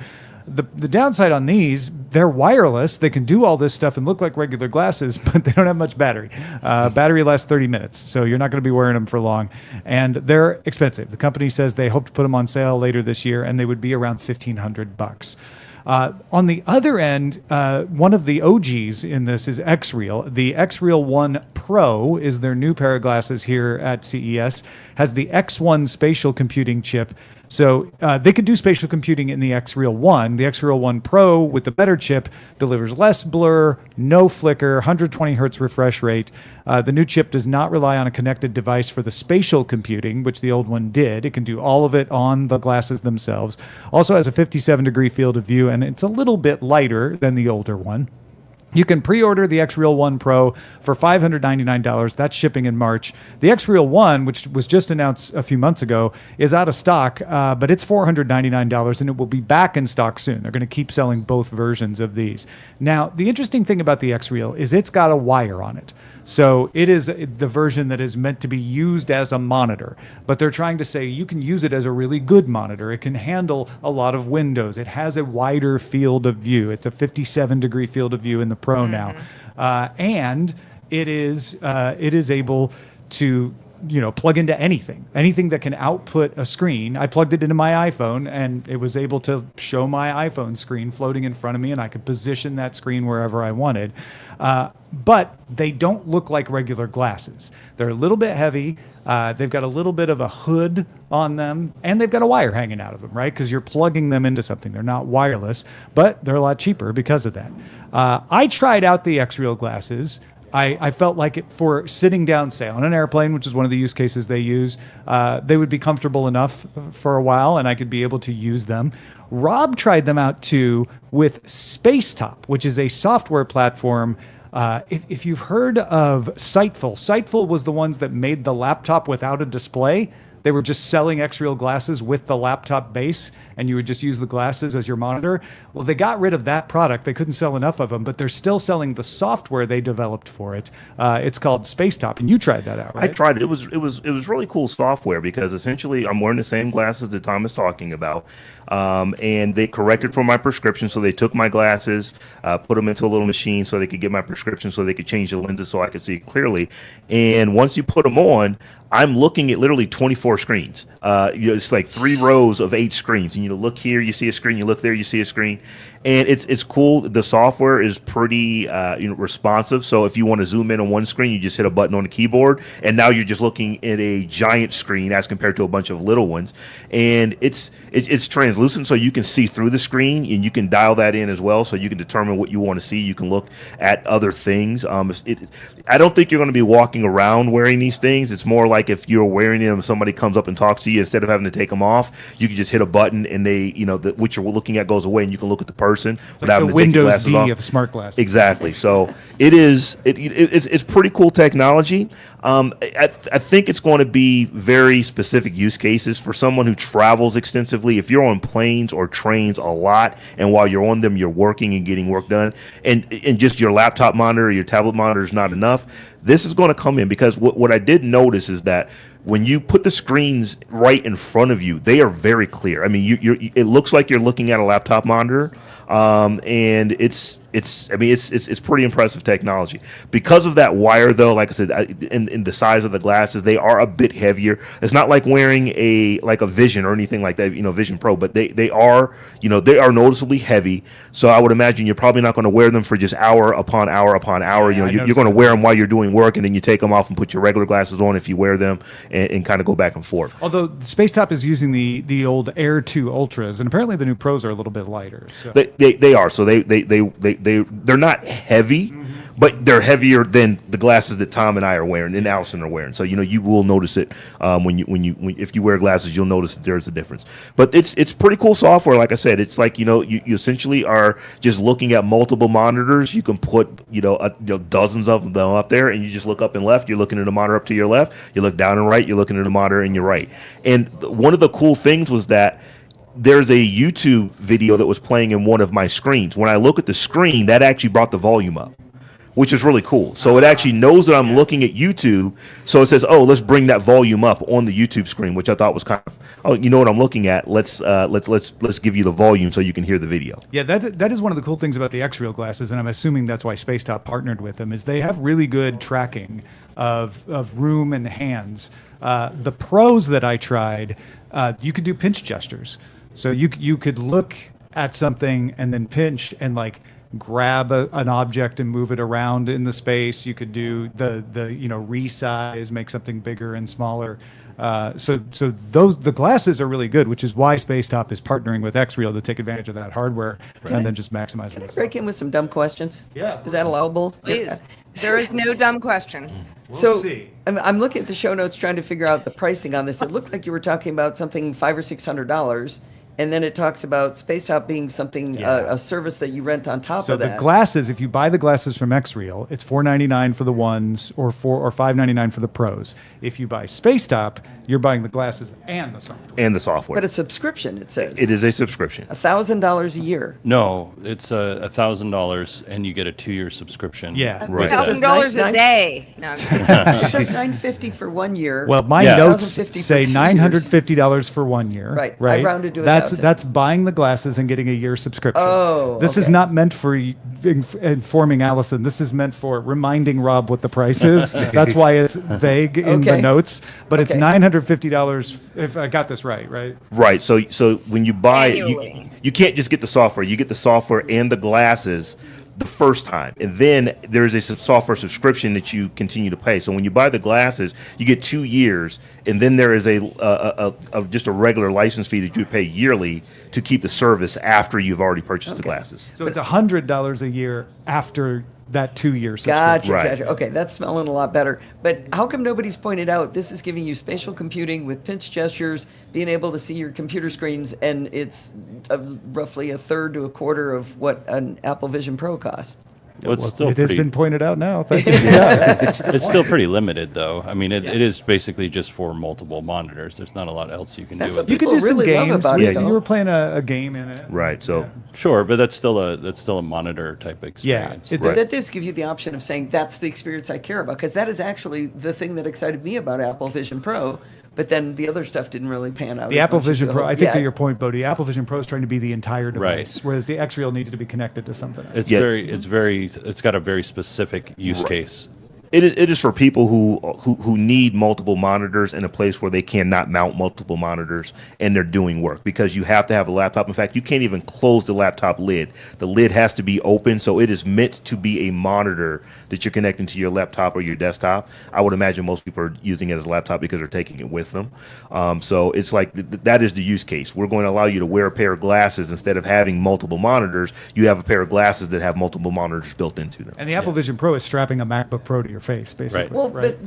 The downside on these, they're wireless. They can do all this stuff and look like regular glasses, but they don't have much battery. Battery lasts 30 minutes, so you're not going to be wearing them for long. And they're expensive. The company says they hope to put them on sale later this year, and they would be around $1,500. On the other end, one of the OGs in this is X-Real. The X-Real 1 Pro is their new pair of glasses here at CES. Has the X1 spatial computing chip. So they could do spatial computing in the X-Real 1. The X-Real 1 Pro with the better chip delivers less blur, no flicker, 120 hertz refresh rate. The new chip does not rely on a connected device for the spatial computing, which the old one did. It can do all of it on the glasses themselves. Also has a 57-degree field of view, and it's a little bit lighter than the older one. You can pre-order the X-Real 1 Pro for $599. That's shipping in March. The X-Real 1, which was just announced a few months ago, is out of stock, but it's $499, and it will be back in stock soon. They're going to keep selling both versions of these. Now, the interesting thing about the X-Real is it's got a wire on it. So it is the version that is meant to be used as a monitor, but they're trying to say you can use it as a really good monitor. It can handle a lot of windows. It has a wider field of view. It's a 57-degree field of view in the Pro now, and it is able to plug into anything that can output a screen. I plugged it into my iPhone, and it was able to show my iPhone screen floating in front of me, and I could position that screen wherever I wanted. But they don't look like regular glasses. They're a little bit heavy. They've got a little bit of a hood on them, and they've got a wire hanging out of them, right? Because you're plugging them into something. They're not wireless, but they're a lot cheaper because of that. I tried out the X-Real glasses. I felt like it for sitting down, say, on an airplane, which is one of the use cases they use. They would be comfortable enough for a while, and I could be able to use them. Robb tried them out, too, with Spacetop, which is a software platform. If you've heard of Sightful was the ones that made the laptop without a display. They were just selling X-Real glasses with the laptop base, and you would just use the glasses as your monitor. Well, they got rid of that product. They couldn't sell enough of them, but they're still selling the software they developed for it. It's called Spacetop, and you tried that out, right? I tried it. It was really cool software because essentially I'm wearing the same glasses that Tom is talking about, and they corrected for my prescription. So they took my glasses, put them into a little machine so they could get my prescription, so they could change the lenses so I could see clearly. And once you put them on, I'm looking at literally 24 screens. It's like 3 rows of 8 screens, and you look here, you see a screen. You look there, you see a screen, and it's cool. The software is pretty responsive. So if you want to zoom in on one screen, you just hit a button on the keyboard, and now you're just looking at a giant screen as compared to a bunch of little ones. And it's translucent, so you can see through the screen, and you can dial that in as well, so you can determine what you want to see. You can look at other things. I don't think you're going to be walking around wearing these things. It's more like if you're wearing them, somebody comes up and talks to you, instead of having to take them off, you can just hit a button, and they, what you're looking at goes away, and you can look at the person without having the to take your Windows glasses D off. of smart glasses. Exactly. So it's pretty cool technology. I think it's going to be very specific use cases for someone who travels extensively. If you're on planes or trains a lot, and while you're on them, you're working and getting work done, and just your laptop monitor or your tablet monitor is not enough, this is going to come in, because what I did notice is that when you put the screens right in front of you, they are very clear. I mean, it looks like you're looking at a laptop monitor, and it's pretty impressive technology. Because of that wire, though, like I said, in the size of the glasses, they are a bit heavier. It's not like wearing a Vision or anything like that, Vision Pro, but they are noticeably heavy. So I would imagine you're probably not going to wear them for just hour upon hour upon hour. Yeah, You're going to wear them while you're doing work, and then you take them off and put your regular glasses on if you wear them, and kind of go back and forth. Although Spacetop is using the old Air 2 Ultras, and apparently the new Pros are a little bit lighter. So. They are. So they're not heavy, but they're heavier than the glasses that Tom and I are wearing and Allison are wearing. So you will notice it if you wear glasses, you'll notice that there's a difference. But it's pretty cool software. Like I said, it's like you essentially are just looking at multiple monitors. You can put dozens of them up there, and you just look up and left. You're looking at a monitor up to your left. You look down and right. You're looking at a monitor and your right. And one of the cool things was that there's a YouTube video that was playing in one of my screens. When I look at the screen, that actually brought the volume up, which is really cool. So it actually knows that I'm looking at YouTube. So it says, "Oh, let's bring that volume up on the YouTube screen," which I thought was kind of, "Oh, you know what I'm looking at? Let's give you the volume so you can hear the video." Yeah, that is one of the cool things about the X-Real glasses, and I'm assuming that's why Spacetop partnered with them, is they have really good tracking of room and hands. The Pros that I tried, you could do pinch gestures. So you could look at something and then pinch and grab an object and move it around in the space. You could do the resize, make something bigger and smaller. So the glasses are really good, which is why Spacetop is partnering with X-Real to take advantage of that hardware and then just maximize it. Can I break in with some dumb questions? Yeah. Is that allowable? Please. There is no dumb question. We'll see. I'm looking at the show notes trying to figure out the pricing on this. It looked like you were talking about something $500 or $600. And then it talks about Spacetop being something, a service that you rent on top of that. So the glasses, if you buy the glasses from X-Real, it's $499 for the ones or $599 for the Pros. If you buy Spacetop, you're buying the glasses and the software. But a subscription, it says. It is a subscription. $1,000 a year. No, it's $1,000, and you get a 2-year subscription. Yeah. Right. $1,000 a day. No, I'm just It says $950 for 1 year. Well, my Yeah. notes $1,050 for say 2 $950 for 1 year. Right. I Right. rounded to 1,000. That's buying the glasses and getting a year subscription. Oh, This is okay. not meant for informing Allison. This is meant for reminding Rob what the price is. That's why it's vague in the Okay. notes. But it's Okay. $950 if I got this right. Right. So when you buy it, Annually. you can't just get the software. You get the software and the glasses the first time, and then there's a software subscription that you continue to pay. So when you buy the glasses, you get 2 years, and then there is just a regular license fee that you pay yearly to keep the service after you've already purchased the glasses. So it's $100 a year after that 2-year subscription. Gotcha, Right. gotcha. Okay, that's smelling a lot better. But how come nobody's pointed out this is giving you spatial computing with pinch gestures, being able to see your computer screens, and it's roughly a third to a quarter of what an Apple Vision Pro costs? Well, it's still it has pretty. been pointed out now. Thank you. It's still pretty limited, though. I mean, it is basically just for multiple monitors. There's not a lot else you can That's do what with You it. could do People some really love games. about You, it, though. you were playing a game in it. Right. So Sure, but that's still a monitor type experience. It- But that does give you the option of saying that's the experience I care about, because that is actually the thing that excited me about Apple Vision Pro. But then the other stuff didn't really pan out. The as Apple much as Vision you Pro, hoped. I think to Yeah. your point, Bodie, Apple Vision Pro is trying to be the entire device, Right. whereas the X-Real needs to be connected to something else. It's Yeah. it's got a very specific use case. it is for people who need multiple monitors in a place where they cannot mount multiple monitors and they're doing work, because you have to have a laptop. In fact, you can't even close the laptop lid. The lid has to be open, so it is meant to be a monitor that you're connecting to your laptop or your desktop. I would imagine most people are using it as a laptop because they're taking it with them. So it's like that is the use case. We're going to allow you to wear a pair of glasses instead of having multiple monitors. You have a pair of glasses that have multiple monitors built into them. And the Apple Vision Pro is strapping a MacBook Pro to your face, basically. Right. Well, right?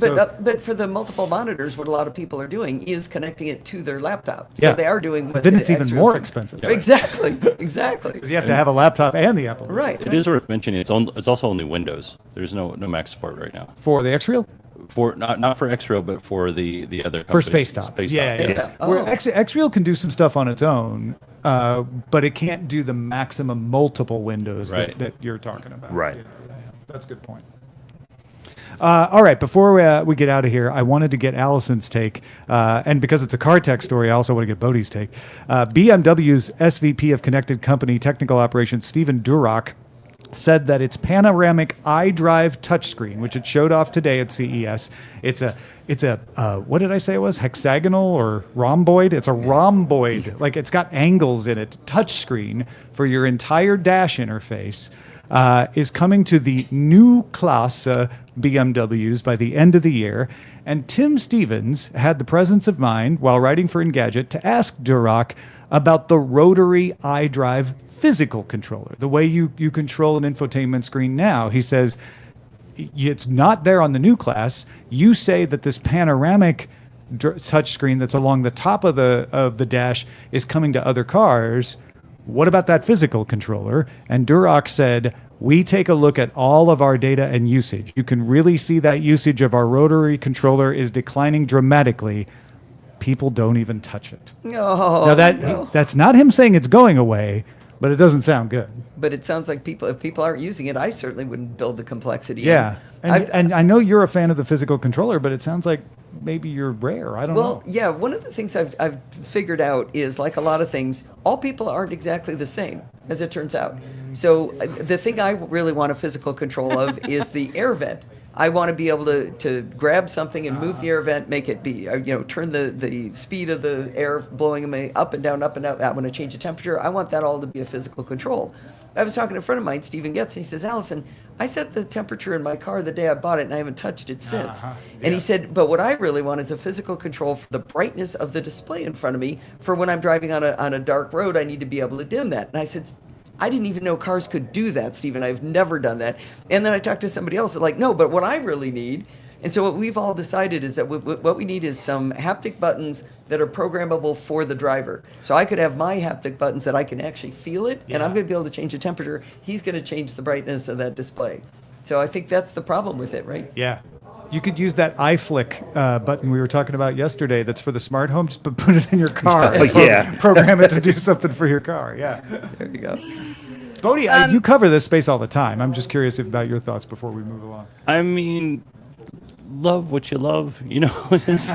but for the multiple monitors, what a lot of people are doing is connecting it to their laptop. So Yeah. they are doing. So what then the it's even X-Real more said. expensive. Exactly. Exactly. Because you have to have a laptop and the Apple Vision. Right. It is worth mentioning. It's also only Windows. There's no Mac support right now. For the X-Real? For not for X-Real, but for the other company. For Spacetop. Spacetop. Yeah. Oh. Where X-Real can do some stuff on its own, but it can't do the maximum multiple windows Right. that you're talking about. Right. Yeah. That's a good point. All right, before we get out of here, I wanted to get Allison's take, and because it's a car tech story, I also want to get Bodie's take. BMW's SVP of Connected Company Technical Operations, Stephen Durock, said that its panoramic iDrive touchscreen, which it showed off today at CES, it's a what did I say it was? Hexagonal or rhomboid? It's a rhomboid, like it's got angles in it. Touchscreen for your entire dash interface. Is coming to the new class BMWs by the end of the year. And Tim Stevens had the presence of mind while writing for Engadget to ask Durock about the rotary iDrive physical controller, the way you control an infotainment screen now. He says it's not there on the new class. You say that this panoramic touchscreen that's along the top of the dash is coming to other cars. What about that physical controller? And Durock said, we take a look at all of our data and usage. You can really see that usage of our rotary controller is declining dramatically. People don't even touch it. No. Now no. that's not him saying it's going away, but it doesn't sound good. But it sounds like if people aren't using it, I certainly wouldn't build the complexity. Yeah. in. And I know you're a fan of the physical controller, but it sounds like maybe you're rare. I don't Well, know. yeah, one of the things I've figured out is, like a lot of things, all people aren't exactly the same, as it turns out. So the thing I really want a physical control of is the air vent. I want to be able to grab something and move the air vent, make it be, turn the speed of the air blowing me up and down, up and down. I want to change the temperature. I want that all to be a physical control. I was talking to a friend of mine, Stephen Getz, and he says, Allison, I set the temperature in my car the day I bought it, and I haven't touched it since. And he said, but what I really want is a physical control for the brightness of the display in front of me. For when I'm driving on a dark road, I need to be able to dim that. And I said, I didn't even know cars could do that, Stephen. I've never done that. And then I talked to somebody else, like, no, but what I really need. And so what we've all decided is that what we need is some haptic buttons that are programmable for the driver. So I could have my haptic buttons that I can actually feel it, and I'm going to be able to change the temperature. He's going to change the brightness of that display. So I think that's the problem with it, right? Yeah. You could use that iFlick button we were talking about yesterday that's for the smart home, just put it in your car. Oh, yeah. Program it to do something for your car. Yeah. There you go. Bodie, you cover this space all the time. I'm just curious about your thoughts before we move along. I mean, love what you love. This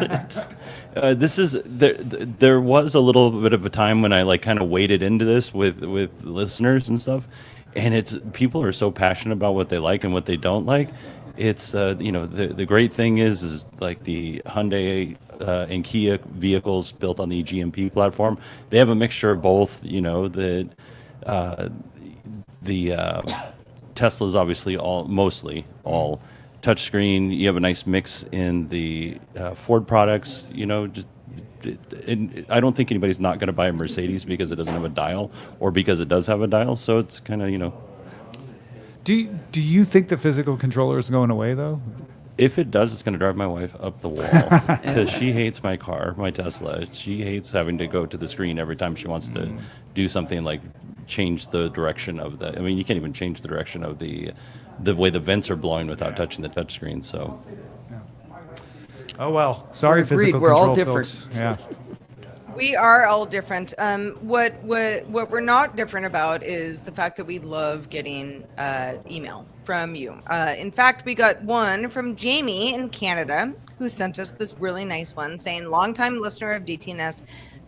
is there was a little bit of a time when I like kind of waded into this with listeners and stuff, and it's people are so passionate about what they like and what they don't like. It's the great thing is like the Hyundai and Kia vehicles built on the GMP platform. They have a mixture of both. The Tesla's obviously mostly all touchscreen. You have a nice mix in the Ford products. I don't think anybody's not going to buy a Mercedes because it doesn't have a dial or because it does have a dial. So it's kind of Do you think the physical controller is going away, though? If it does, it's going to drive my wife up the wall because she hates my car, my Tesla. She hates having to go to the screen every time she wants to do something like change the direction of the. I mean, you can't even change the direction of the way the vents are blowing without touching the touchscreen. So. Oh well, sorry, We're agreed. physical We're all control different. folks. Yeah. We are all different. What we're not different about is the fact that we love getting email from you. In fact, we got one from Jamie in Canada who sent us this really nice one saying, "Longtime listener of DTNS,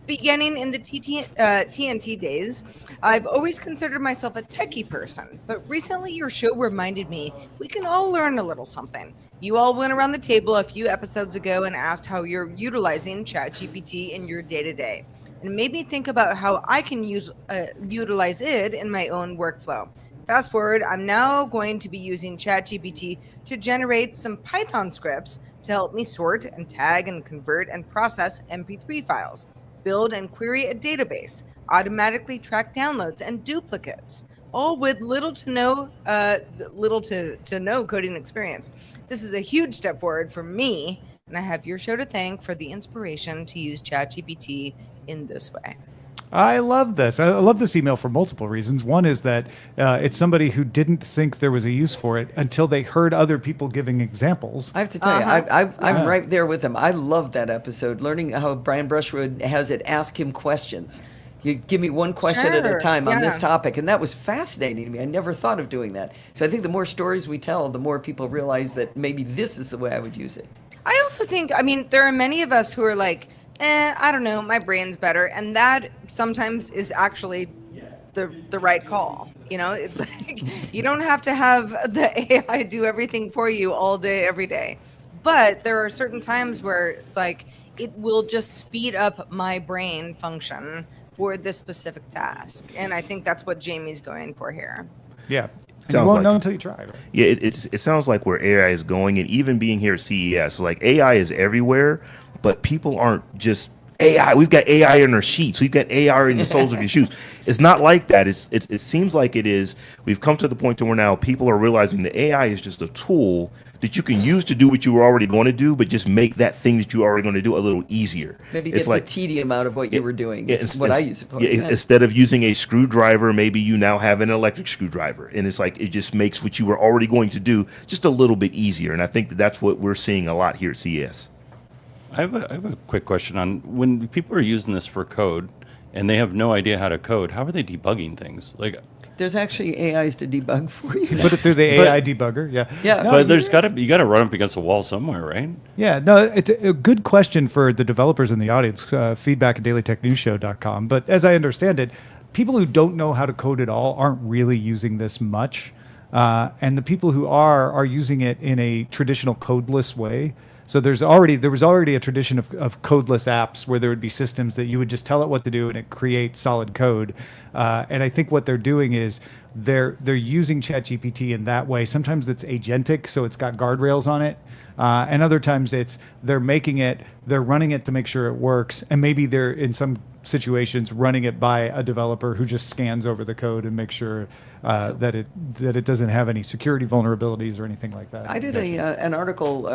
beginning in the TNT days, I've always considered myself a techie person, but recently your show reminded me we can all learn a little something. You all went around the table a few episodes ago and asked how you're utilizing ChatGPT in your day-to-day, and made me think about how I can utilize it in my own workflow. Fast forward, I'm now going to be using ChatGPT to generate some Python scripts to help me sort and tag and convert and process MP3 files, build and query a database, automatically track downloads and duplicates, all with little to no coding experience. This is a huge step forward for me, and I have your show to thank for the inspiration to use ChatGPT in this way." I love this. I love this email for multiple reasons. One is that it's somebody who didn't think there was a use for it until they heard other people giving examples. I have to tell you, I'm right there with him. I love that episode, learning how Brian Brushwood has it ask him questions. You give me one question at a time on this topic, and that was fascinating to me. I never thought of doing that. So I think the more stories we tell, the more people realize that maybe this is the way I would use it. I also think, I mean, there are many of us who are like, I don't know, my brain's better. And that sometimes is actually the right call. You know, it's like, you don't have to have the AI do everything for you all day, every day. But there are certain times where it's like, it will just speed up my brain function for this specific task. And I think that's what Jamie's going for here. Yeah. And you won't know until you try. Right? Yeah, it sounds like where AI is going, and even being here at CES, like AI is everywhere, but people aren't just AI. We've got AI in our sheets. We've got AI in the soles of your shoes. It's not like that. It seems like it is. We've come to the point to where now people are realizing that AI is just a tool that you can use to do what you were already going to do, but just make that thing that you were already going to do a little easier. Maybe get the tedium out of what you were doing. Is what I use it for. Instead of using a screwdriver, maybe you now have an electric screwdriver, and it's like it just makes what you were already going to do just a little bit easier. And I think that's what we're seeing a lot here at CES. I have a quick question on when people are using this for code and they have no idea how to code. How are they debugging things? Like, there's actually AIs to debug for you. Put it through the AI debugger. Yeah. Yeah. No, but you got to run up against a wall somewhere, right? Yeah. No, it's a good question for the developers in the audience. Feedback at dailytechnewsshow.com. But as I understand it, people who don't know how to code at all aren't really using this much. And the people who are using it in a traditional codeless way. So there was already a tradition of codeless apps where there would be systems that you would just tell it what to do and it creates solid code. And I think what they're doing is they're using ChatGPT in that way. Sometimes it's agentic, so it's got guardrails on it. And other times they're running it to make sure it works. And maybe they're in some situations running it by a developer who just scans over the code and makes sure that it doesn't have any security vulnerabilities or anything like that. I did an article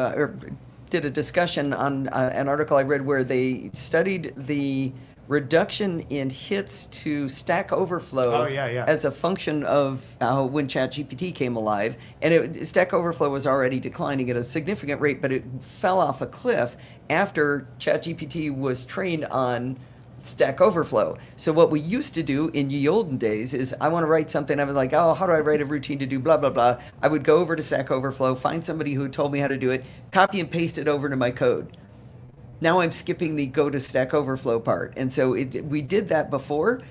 did a discussion on an article I read where they studied the reduction in hits to Stack Overflow as a function of when ChatGPT came alive. And Stack Overflow was already declining at a significant rate, but it fell off a cliff after ChatGPT was trained on Stack Overflow. So what we used to do in ye olden days is I want to write something. I was like, oh, how do I write a routine to do blah, blah, blah. I would go over to Stack Overflow, find somebody who told me how to do it, copy and paste it over to my code. Now I'm skipping the go to Stack Overflow part. And so we did that before.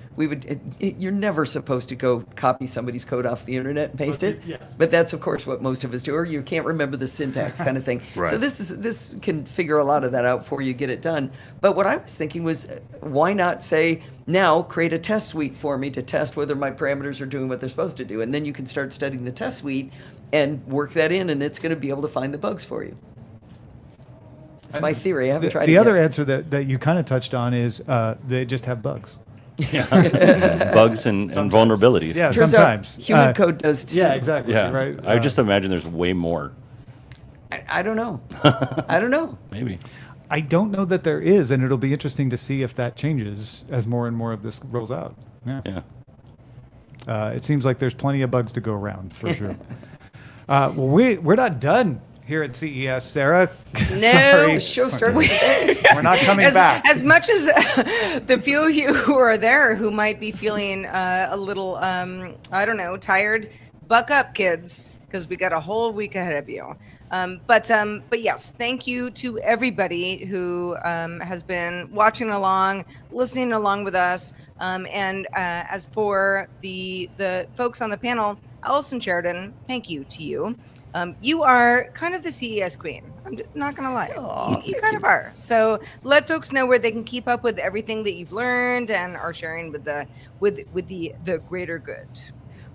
You're never supposed to go copy somebody's code off the internet and paste it. Yeah. But that's, of course, what most of us do. Or you can't remember the syntax kind of thing. Right. So this can figure a lot of that out for you, get it done. But what I was thinking was, why not say, now create a test suite for me to test whether my parameters are doing what they're supposed to do. And then you can start studying the test suite and work that in, and it's going to be able to find the bugs for you. It's my theory. I haven't tried it The other yet. answer that you kind of touched on is they just have bugs. Bugs and vulnerabilities. Yeah, Turns sometimes. out human code does too. Yeah, exactly. Yeah. Right. I just imagine there's way more. I don't know. I don't know. Maybe. I don't know that there is, and it'll be interesting to see if that changes as more and more of this rolls out. Yeah. Yeah. It seems like there's plenty of bugs to go around for sure. Well, we're not done here at CES, Sarah. No. Sorry. The show starts today. We're not coming back. As much as the few of you who are there who might be feeling a little, I don't know, tired, buck up, kids, because we got a whole week ahead of you. But yes, thank you to everybody who has been watching along, listening along with us. And as for the folks on the panel, Allison Sheridan, thank you to you. You are kind of the CES queen. I'm not going to lie. You kind of are. So let folks know where they can keep up with everything that you've learned and are sharing with the greater good.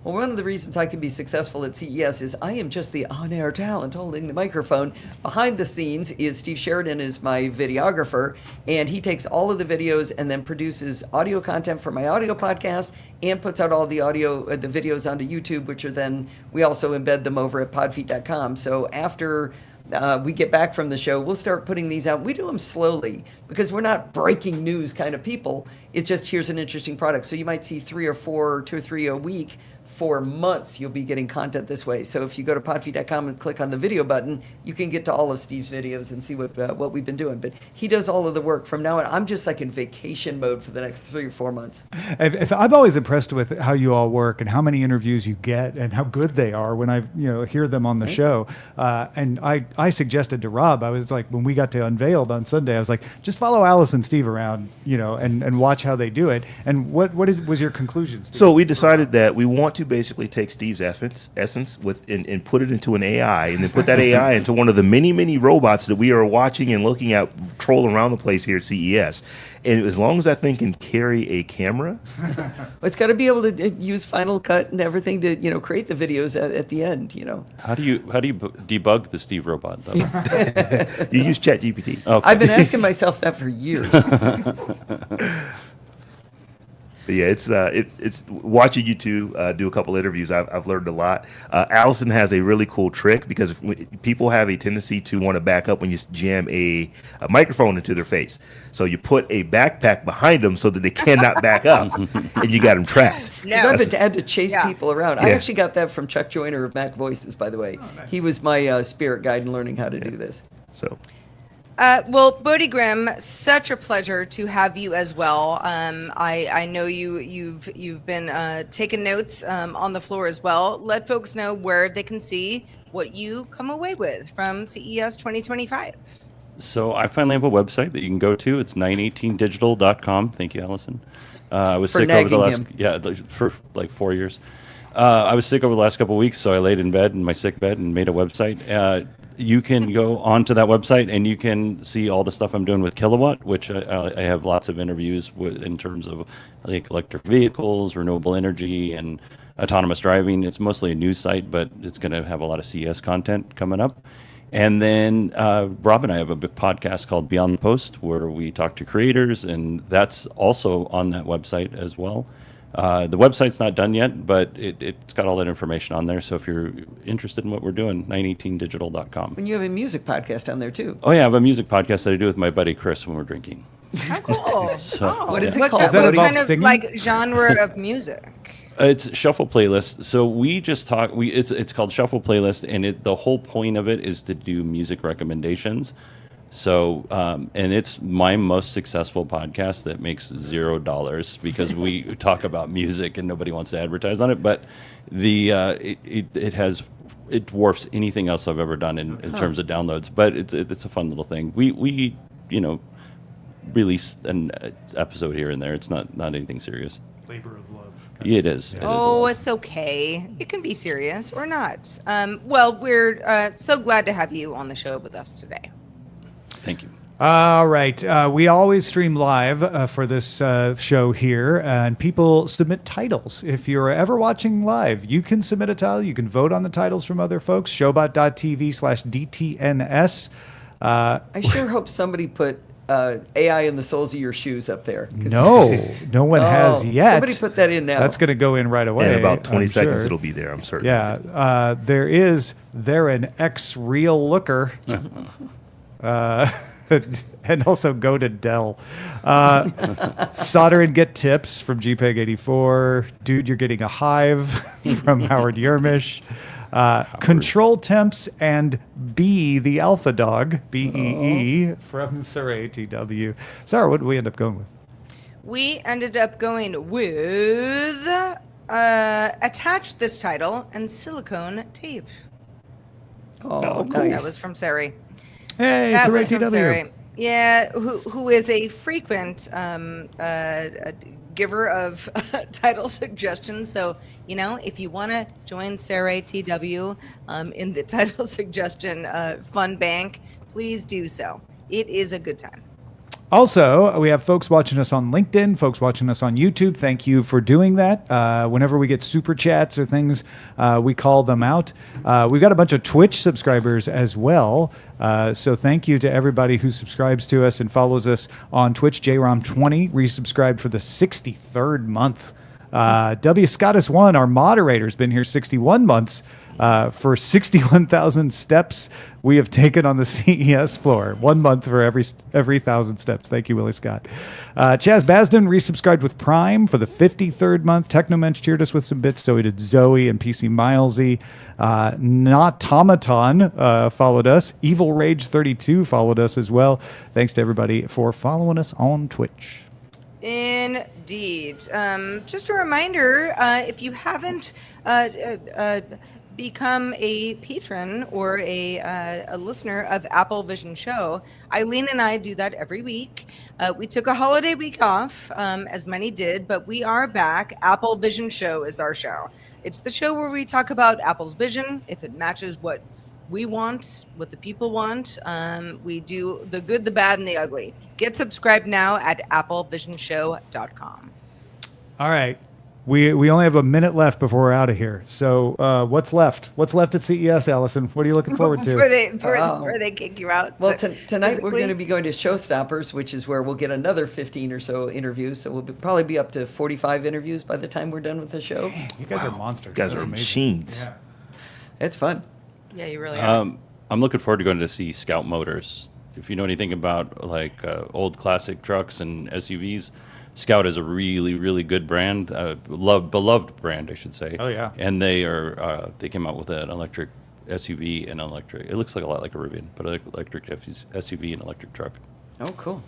Well, one of the reasons I can be successful at CES is I am just the on-air talent holding the microphone. Behind the scenes is Steve Sheridan, is my videographer, and he takes all of the videos and then produces audio content for my audio podcast and puts out all the audio, the videos onto YouTube, which are then, we also embed them over at podfeet.com. So after we get back from the show, we'll start putting these out. We do them slowly because we're not breaking news kind of people. It's just, here's an interesting product. So you might see 2 or 3 a week. For months, you'll be getting content this way. So if you go to podfeet.com and click on the video button, you can get to all of Steve's videos and see what we've been doing. But he does all of the work from now on. I'm just like in vacation mode for the next 3 or 4 months. I'm always impressed with how you all work and how many interviews you get and how good they are when I hear them on the show. And I suggested to Rob, I was like, when we got to Unveiled on Sunday, I was like, just follow Alice and Steve around, and watch how they do it. And what was your conclusion, Steve? So we decided that we want to basically take Steve's essence and put it into an AI, and then put that AI into one of the many robots that we are watching and looking at troll around the place here at CES. And as long as that thing can carry a camera, It's got to be able to use Final Cut and everything to create the videos at the end. How do you debug the Steve robot though? you use ChatGPT. Okay. I've been asking myself that for years. But yeah, it's watching you two do a couple interviews. I've learned a lot. Allison has a really cool trick because people have a tendency to want to back up when you jam a microphone into their face. So you put a backpack behind them so that they cannot back up, and you got them trapped. Because I've had to chase people around. I Yeah. actually got that from Chuck Joyner of Mac Voices, by the way. He was my spirit guide in learning how to do this. So. Well, Bodie Grimm, such a pleasure to have you as well. I know you've been taking notes on the floor as well. Let folks know where they can see what you come away with from CES 2025. So I finally have a website that you can go to. It's 918digital.com. Thank you, Allison. I was For sick over the nagging last for like 4 years. I was sick over the last couple of weeks, so I laid in bed in my sick bed and made a website. You can go onto that website and you can see all the stuff I'm doing with Kilowatt, which I have lots of interviews with in terms of like electric vehicles, renewable energy, and autonomous driving. It's mostly a news site, but it's going to have a lot of CES content coming up. And then Rob and I have a big podcast called Beyond the Post, where we talk to creators, and that's also on that website as well. The website's not done yet, but it's got all that information on there. So if you're interested in what we're doing, 918digital.com. And you have a music podcast on there, too. Oh, yeah, I have a music podcast that I do with my buddy Chris when we're drinking. How cool. So, What is it What, called? Does that what involve kind of singing? like genre of music? It's Shuffle Playlist. So we just talk. It's called Shuffle Playlist, and the whole point of it is to do music recommendations. So, and it's my most successful podcast that makes $0 because we talk about music and nobody wants to advertise on it. But it dwarfs anything else I've ever done in terms of downloads. But it's a fun little thing. We release an episode here and there. It's not anything serious. Labor of love. It is. It is a Oh, lot. it's okay. It can be serious or not. Well, we're so glad to have you on the show with us today. Thank you. All right. We always stream live for this show here, and people submit titles. If you're ever watching live, you can submit a title. You can vote on the titles from other folks. Showbot.tv/DTNS. I sure hope somebody put AI in the soles of your shoes up there. 'Cause- No one has yet. Somebody put that in now. That's going to go in right away. In about 20 I'm seconds, sure. it'll be there, I'm certain. Yeah. They're an ex-real looker. and also go to Dell. Solder and get tips from GPEG84. Dude, you're getting a hive from Howard Yermish. Control temps and B, the alpha dog, BEE, from Sarah ATW. Sarah, what did we end up going with? We ended up going with attach this title and silicone tape. Oh, That nice. was from Sari. Hey, That Sarah was from ATW. Sari. Yeah, who is a frequent giver of title suggestions. So, if you want to join Sarah ATW in the title suggestion fun bank, please do so. It is a good time. Also, we have folks watching us on LinkedIn, folks watching us on YouTube. Thank you for doing that. Whenever we get super chats or things, we call them out. We've got a bunch of Twitch subscribers as well. So thank you to everybody who subscribes to us and follows us on Twitch. JROM20 resubscribed for the 63rd month. W. Scottus1, our moderator, has been here 61 months. For 61,000 steps we have taken on the CES floor. 1 month for every 1,000 steps. Thank you, Willie Scott. Chaz Basden resubscribed with Prime for the 53rd month. Technomensch cheered us with some bits, so he did Zoe and PC Milesy. Not Tomaton followed us. Evil Rage 32 followed us as well. Thanks to everybody for following us on Twitch. Indeed. Just a reminder, if you haven't become a patron or a listener of Apple Vision Show, Eileen and I do that every week. We took a holiday week off, as many did, but we are back. Apple Vision Show is our show. It's the show where we talk about Apple's vision, if it matches what we want, what the people want. We do the good, the bad, and the ugly. Get subscribed now at applevisionshow.com. All right. We only have a minute left before we're out of here. So what's left? What's left at CES, Allison? What are you looking forward to? Before they kick you out. Well, tonight we're physically? going to be going to Showstoppers, which is where we'll get another 15 or so interviews. So we'll probably be up to 45 interviews by the time we're done with the show. You guys are monsters. You guys That's are amazing. machines. Yeah. It's fun. Yeah, you really are. I'm looking forward to going to see Scout Motors. If you know anything about old classic trucks and SUVs, Scout is a really, really good brand, beloved brand, I should say. Oh, yeah. And they came out with an electric SUV and electric. It looks like a lot like a Rivian, but an electric SUV and electric truck. Oh, cool.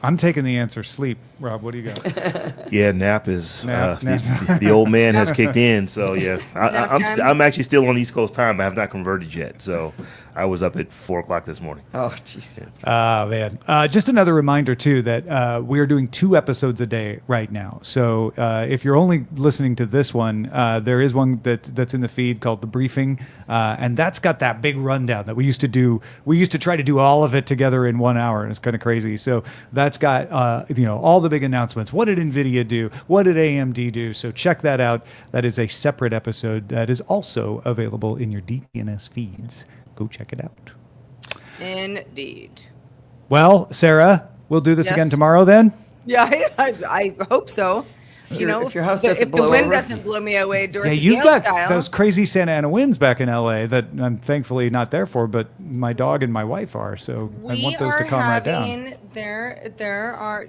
I'm taking the answer sleep. Rob, what do you got? Yeah, nap is Nap. the old man has kicked in. So yeah, Nap time? I'm actually still on East Coast time. I have not converted yet. So I was up at 4 o'clock this morning. Oh, jeez. Man. Just another reminder, too, that we are doing 2 episodes a day right now. So if you're only listening to this one, there is one that's in the feed called The Briefing. And that's got that big rundown that we used to do. We used to try to do all of it together in 1 hour, and it's kind of crazy. So that's got all the big announcements. What did NVIDIA do? What did AMD do? So check that out. That is a separate episode that is also available in your DTNS feeds. Go check it out. Indeed. Well, Sarah, we'll do this Yes. again tomorrow then? Yeah, I hope so. If your house doesn't if blow the wind over. doesn't blow me away during Yeah, the you've gale got style. those crazy Santa Ana winds back in LA that I'm thankfully not there for, but my dog and my wife are, so I We want those are to calm right down. having there are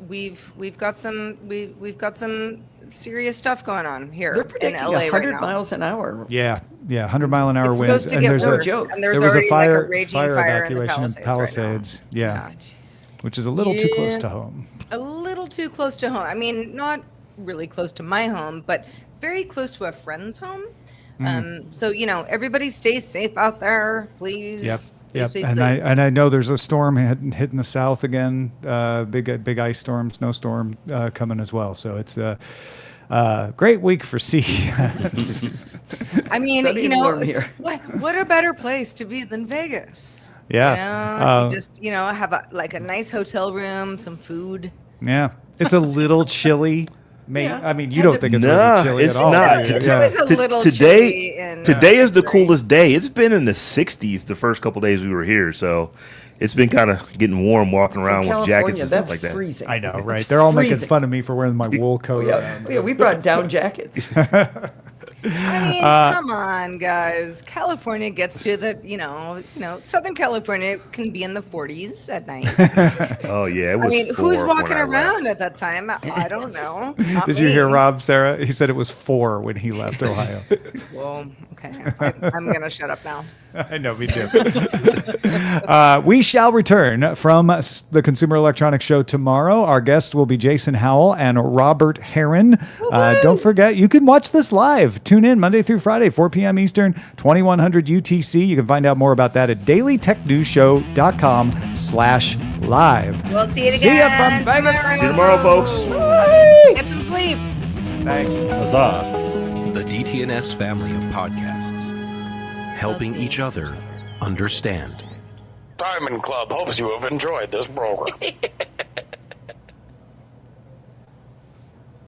we've got some serious stuff going on here They're in predicting LA 100 right now. miles an hour. Yeah, 100-mile-an-hour It's winds. supposed to get there's worse, joke. and there's there was already a fire, like a raging fire in the evacuation Palisades. Right now. Palisades. Yeah, which is a little too close Yeah. to home. A little too close to home. I mean, not really close to my home, but very close to a friend's home. So everybody stay safe out there, please. Yep. Please, please, And please. I know there's a storm hitting the south again. Big ice storm, snowstorm coming as well. So it's great week for CES. I mean, Sunny and warm here. what a better place to be than Vegas? Yeah. You just have a nice hotel room, some food. Yeah, it's a little chilly. Yeah. I mean, you don't think it's Nah, really chilly it's at all. not. It's Yeah. always a little Today chilly in is the February. coolest day. It's been in the 60s the first couple days we were here, so it's been kind of getting warm walking around with California, jackets and stuff that's like that. freezing. I know, right? It's They're all making freezing. fun of me for wearing my wool coat Yeah, around. yeah, we brought down jackets. I mean, come on, guys. California gets to the, Southern California can be in the 40s at night. Oh yeah, it I was. mean, who's 4 when walking I around left. at that time? I don't know. Not Did you hear me. Rob, Sarah? He said it was 4 when he left Ohio. Well, okay. I'm going to shut up now. I know, me too. We shall return from the Consumer Electronics Show tomorrow. Our guest will be Jason Howell and Robert Heron. Don't forget, you can watch this live. Tune in Monday through Friday, 4 p.m. Eastern, 2100 UTC. You can find out more about that at dailytechnewsshow.com/live. We'll see you again. See ya from Vegas. tomorrow. See you tomorrow, folks. Get some sleep. Thanks. Huzzah. The DTNS family of podcasts, helping each other understand. Diamond Club hopes you have enjoyed this program.